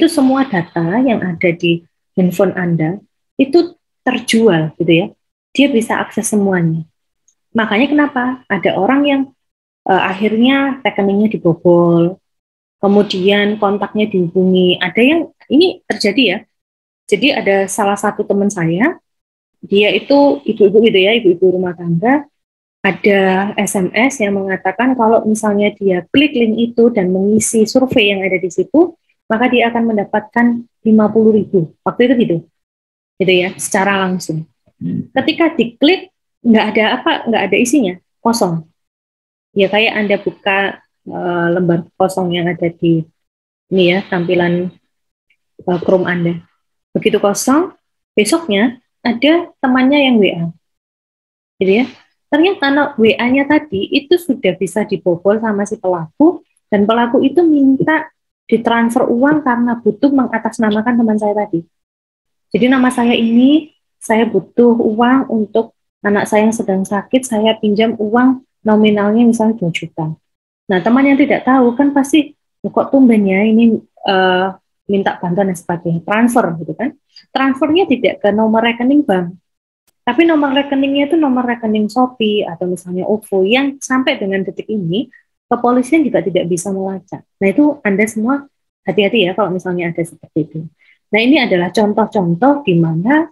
semua data yang ada di handphone Anda itu terjual gitu ya, dia bisa akses semuanya. Makanya kenapa ada orang yang akhirnya rekeningnya dibobol, kemudian kontaknya dihubungi. Ada yang ini terjadi ya. Jadi ada salah satu teman saya, dia itu ibu-ibu gitu ya, ibu-ibu rumah tangga, ada SMS yang mengatakan kalau misalnya dia klik link itu dan mengisi survei yang ada di situ, maka dia akan mendapatkan 50.000. Waktu itu gitu ya, secara langsung. Ketika diklik, nggak ada isinya, kosong. Ya kayak Anda buka lembar kosong yang ada di ini ya, tampilan Chrome Anda. Begitu kosong, besoknya ada temannya yang WA. Gitu ya. Ternyata WA-nya tadi itu sudah bisa dibobol sama si pelaku, dan pelaku itu minta ditransfer uang karena butuh mengatasnamakan teman saya tadi. Jadi nama saya ini, saya butuh uang untuk anak saya yang sedang sakit, saya pinjam uang nominalnya misalnya 2 juta. Nah, teman yang tidak tahu kan pasti, kok tumbennya ini minta bantuan dan sebagainya, transfer gitu kan. Transfernya tidak ke nomor rekening bank, Tapi nomor rekeningnya itu nomor rekening Shopee atau misalnya OVO yang sampai dengan detik ini kepolisian juga tidak bisa melacak. Nah itu Anda semua hati-hati ya kalau misalnya ada seperti itu. Nah ini adalah contoh-contoh di mana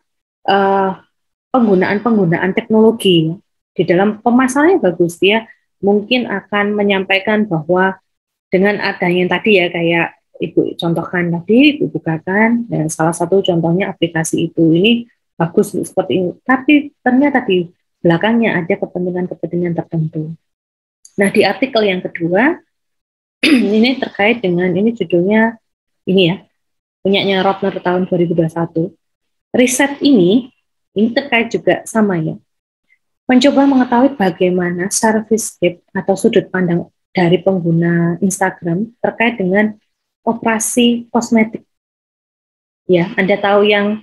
penggunaan teknologi di dalam pemasarannya bagus. Dia mungkin akan menyampaikan bahwa dengan adanya tadi ya kayak Ibu contohkan tadi, Ibu bukakan, dan salah satu contohnya aplikasi itu ini bagus seperti ini. Tapi ternyata di belakangnya ada kepentingan-kepentingan tertentu. Nah di artikel yang kedua, ini terkait dengan, ini judulnya, ini ya, punyanya Rotner tahun 2021. Riset ini terkait juga sama ya, mencoba mengetahui bagaimana service tip atau sudut pandang dari pengguna Instagram terkait dengan operasi kosmetik. Ya, Anda tahu yang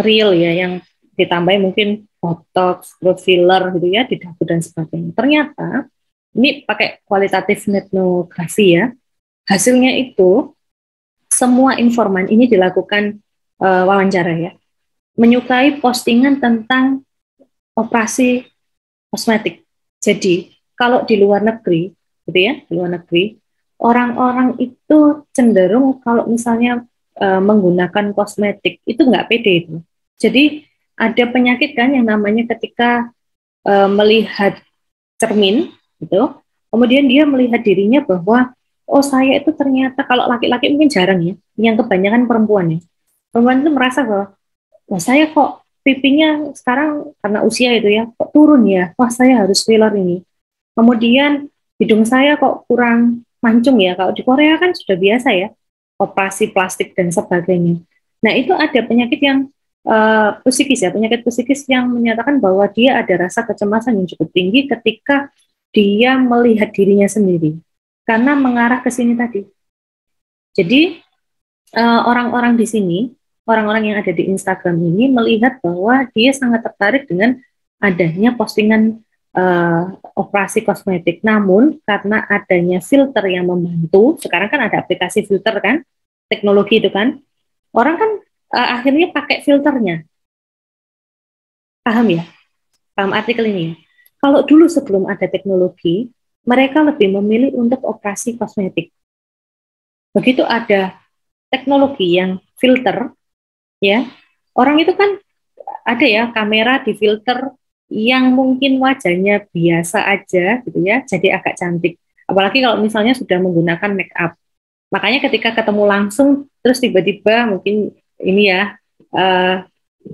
real ya, yang ditambah mungkin botox, filler gitu ya, di dagu dan sebagainya. Ternyata ini pakai kualitatif etnografi ya. Hasilnya itu semua informan ini dilakukan wawancara ya, menyukai postingan tentang operasi kosmetik. Jadi kalau di luar negeri, gitu ya, di luar negeri, orang-orang itu cenderung kalau misalnya menggunakan kosmetik itu nggak pede itu. Jadi ada penyakit kan yang namanya ketika melihat cermin, gitu, kemudian dia melihat dirinya bahwa oh saya itu ternyata, kalau laki-laki mungkin jarang ya, yang kebanyakan perempuan ya. Perempuan itu merasa bahwa wah saya kok pipinya sekarang karena usia itu ya kok turun ya, wah saya harus filler ini. Kemudian hidung saya kok kurang mancung ya, kalau di Korea kan sudah biasa ya operasi plastik dan sebagainya. Nah itu ada penyakit yang psikis ya, penyakit psikis yang menyatakan bahwa dia ada rasa kecemasan yang cukup tinggi ketika dia melihat dirinya sendiri karena mengarah ke sini tadi. Jadi orang-orang di sini, orang-orang yang ada di Instagram ini melihat bahwa dia sangat tertarik dengan adanya postingan operasi kosmetik. Namun karena adanya filter yang membantu, sekarang kan ada aplikasi filter kan, teknologi itu kan, orang kan akhirnya pakai filternya. Paham ya? Paham artikel ini ya? Kalau dulu sebelum ada teknologi, mereka lebih memilih untuk operasi kosmetik. Begitu ada teknologi yang filter, ya, orang itu kan ada ya kamera di filter yang mungkin wajahnya biasa aja gitu ya, jadi agak cantik. Apalagi kalau misalnya sudah menggunakan make up. Makanya ketika ketemu langsung, terus tiba-tiba mungkin ini ya,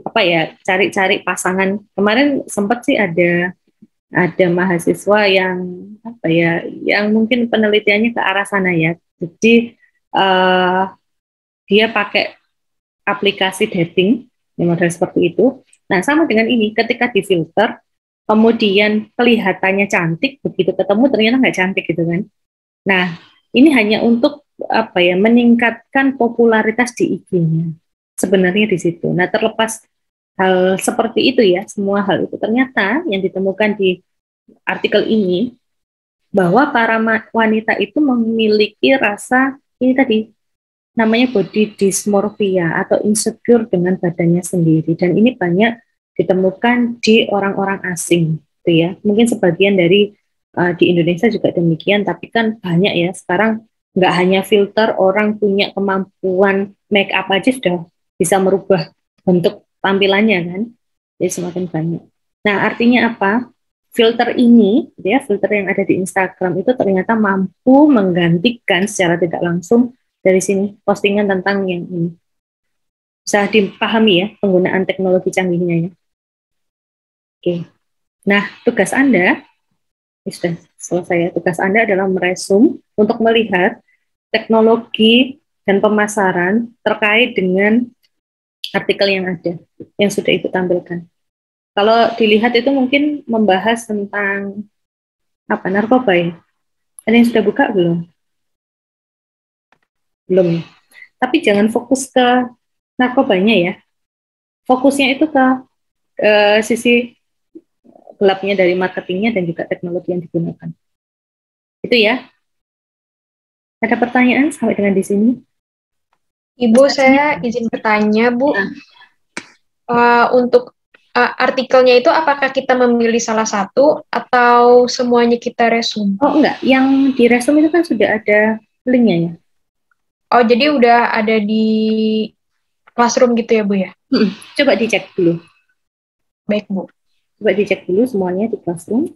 apa ya, cari-cari pasangan. Kemarin sempat sih ada mahasiswa yang apa ya, yang mungkin penelitiannya ke arah sana ya. Jadi dia pakai aplikasi dating yang model seperti itu. Nah, sama dengan ini, ketika difilter, kemudian kelihatannya cantik, begitu ketemu ternyata nggak cantik gitu kan. Nah, ini hanya untuk apa ya, meningkatkan popularitas di IG-nya. Sebenarnya di situ. Nah, terlepas hal seperti itu ya, semua hal itu ternyata yang ditemukan di artikel ini, bahwa para wanita itu memiliki rasa, ini tadi, namanya body dysmorphia atau insecure dengan badannya sendiri, dan ini banyak ditemukan di orang-orang asing, gitu ya. Mungkin sebagian dari di Indonesia juga demikian, tapi kan banyak ya sekarang, nggak hanya filter, orang punya kemampuan make up aja sudah bisa merubah bentuk tampilannya kan, jadi semakin banyak. Nah artinya apa? Filter ini, ya, filter yang ada di Instagram itu ternyata mampu menggantikan secara tidak langsung dari sini postingan tentang yang ini. Bisa dipahami ya penggunaan teknologi canggihnya ya. Oke. Nah, tugas Anda, sudah selesai ya. Tugas Anda adalah meresum untuk melihat teknologi dan pemasaran terkait dengan artikel yang ada, yang sudah Ibu tampilkan. Kalau dilihat itu mungkin membahas tentang apa, narkoba ya. Ada yang sudah buka belum? Belum. Tapi jangan fokus ke narkobanya ya. Fokusnya itu ke sisi gelapnya dari marketingnya dan juga teknologi yang digunakan. Itu ya. Ada pertanyaan sampai dengan di sini? Ibu, saya izin bertanya, Bu. Untuk artikelnya itu apakah kita memilih salah satu atau semuanya kita resume? Oh enggak, yang di resume itu kan sudah ada linknya ya. Oh, jadi udah ada di Classroom gitu ya, Bu ya? Coba dicek dulu. Baik, Bu. Coba dicek dulu semuanya di Classroom.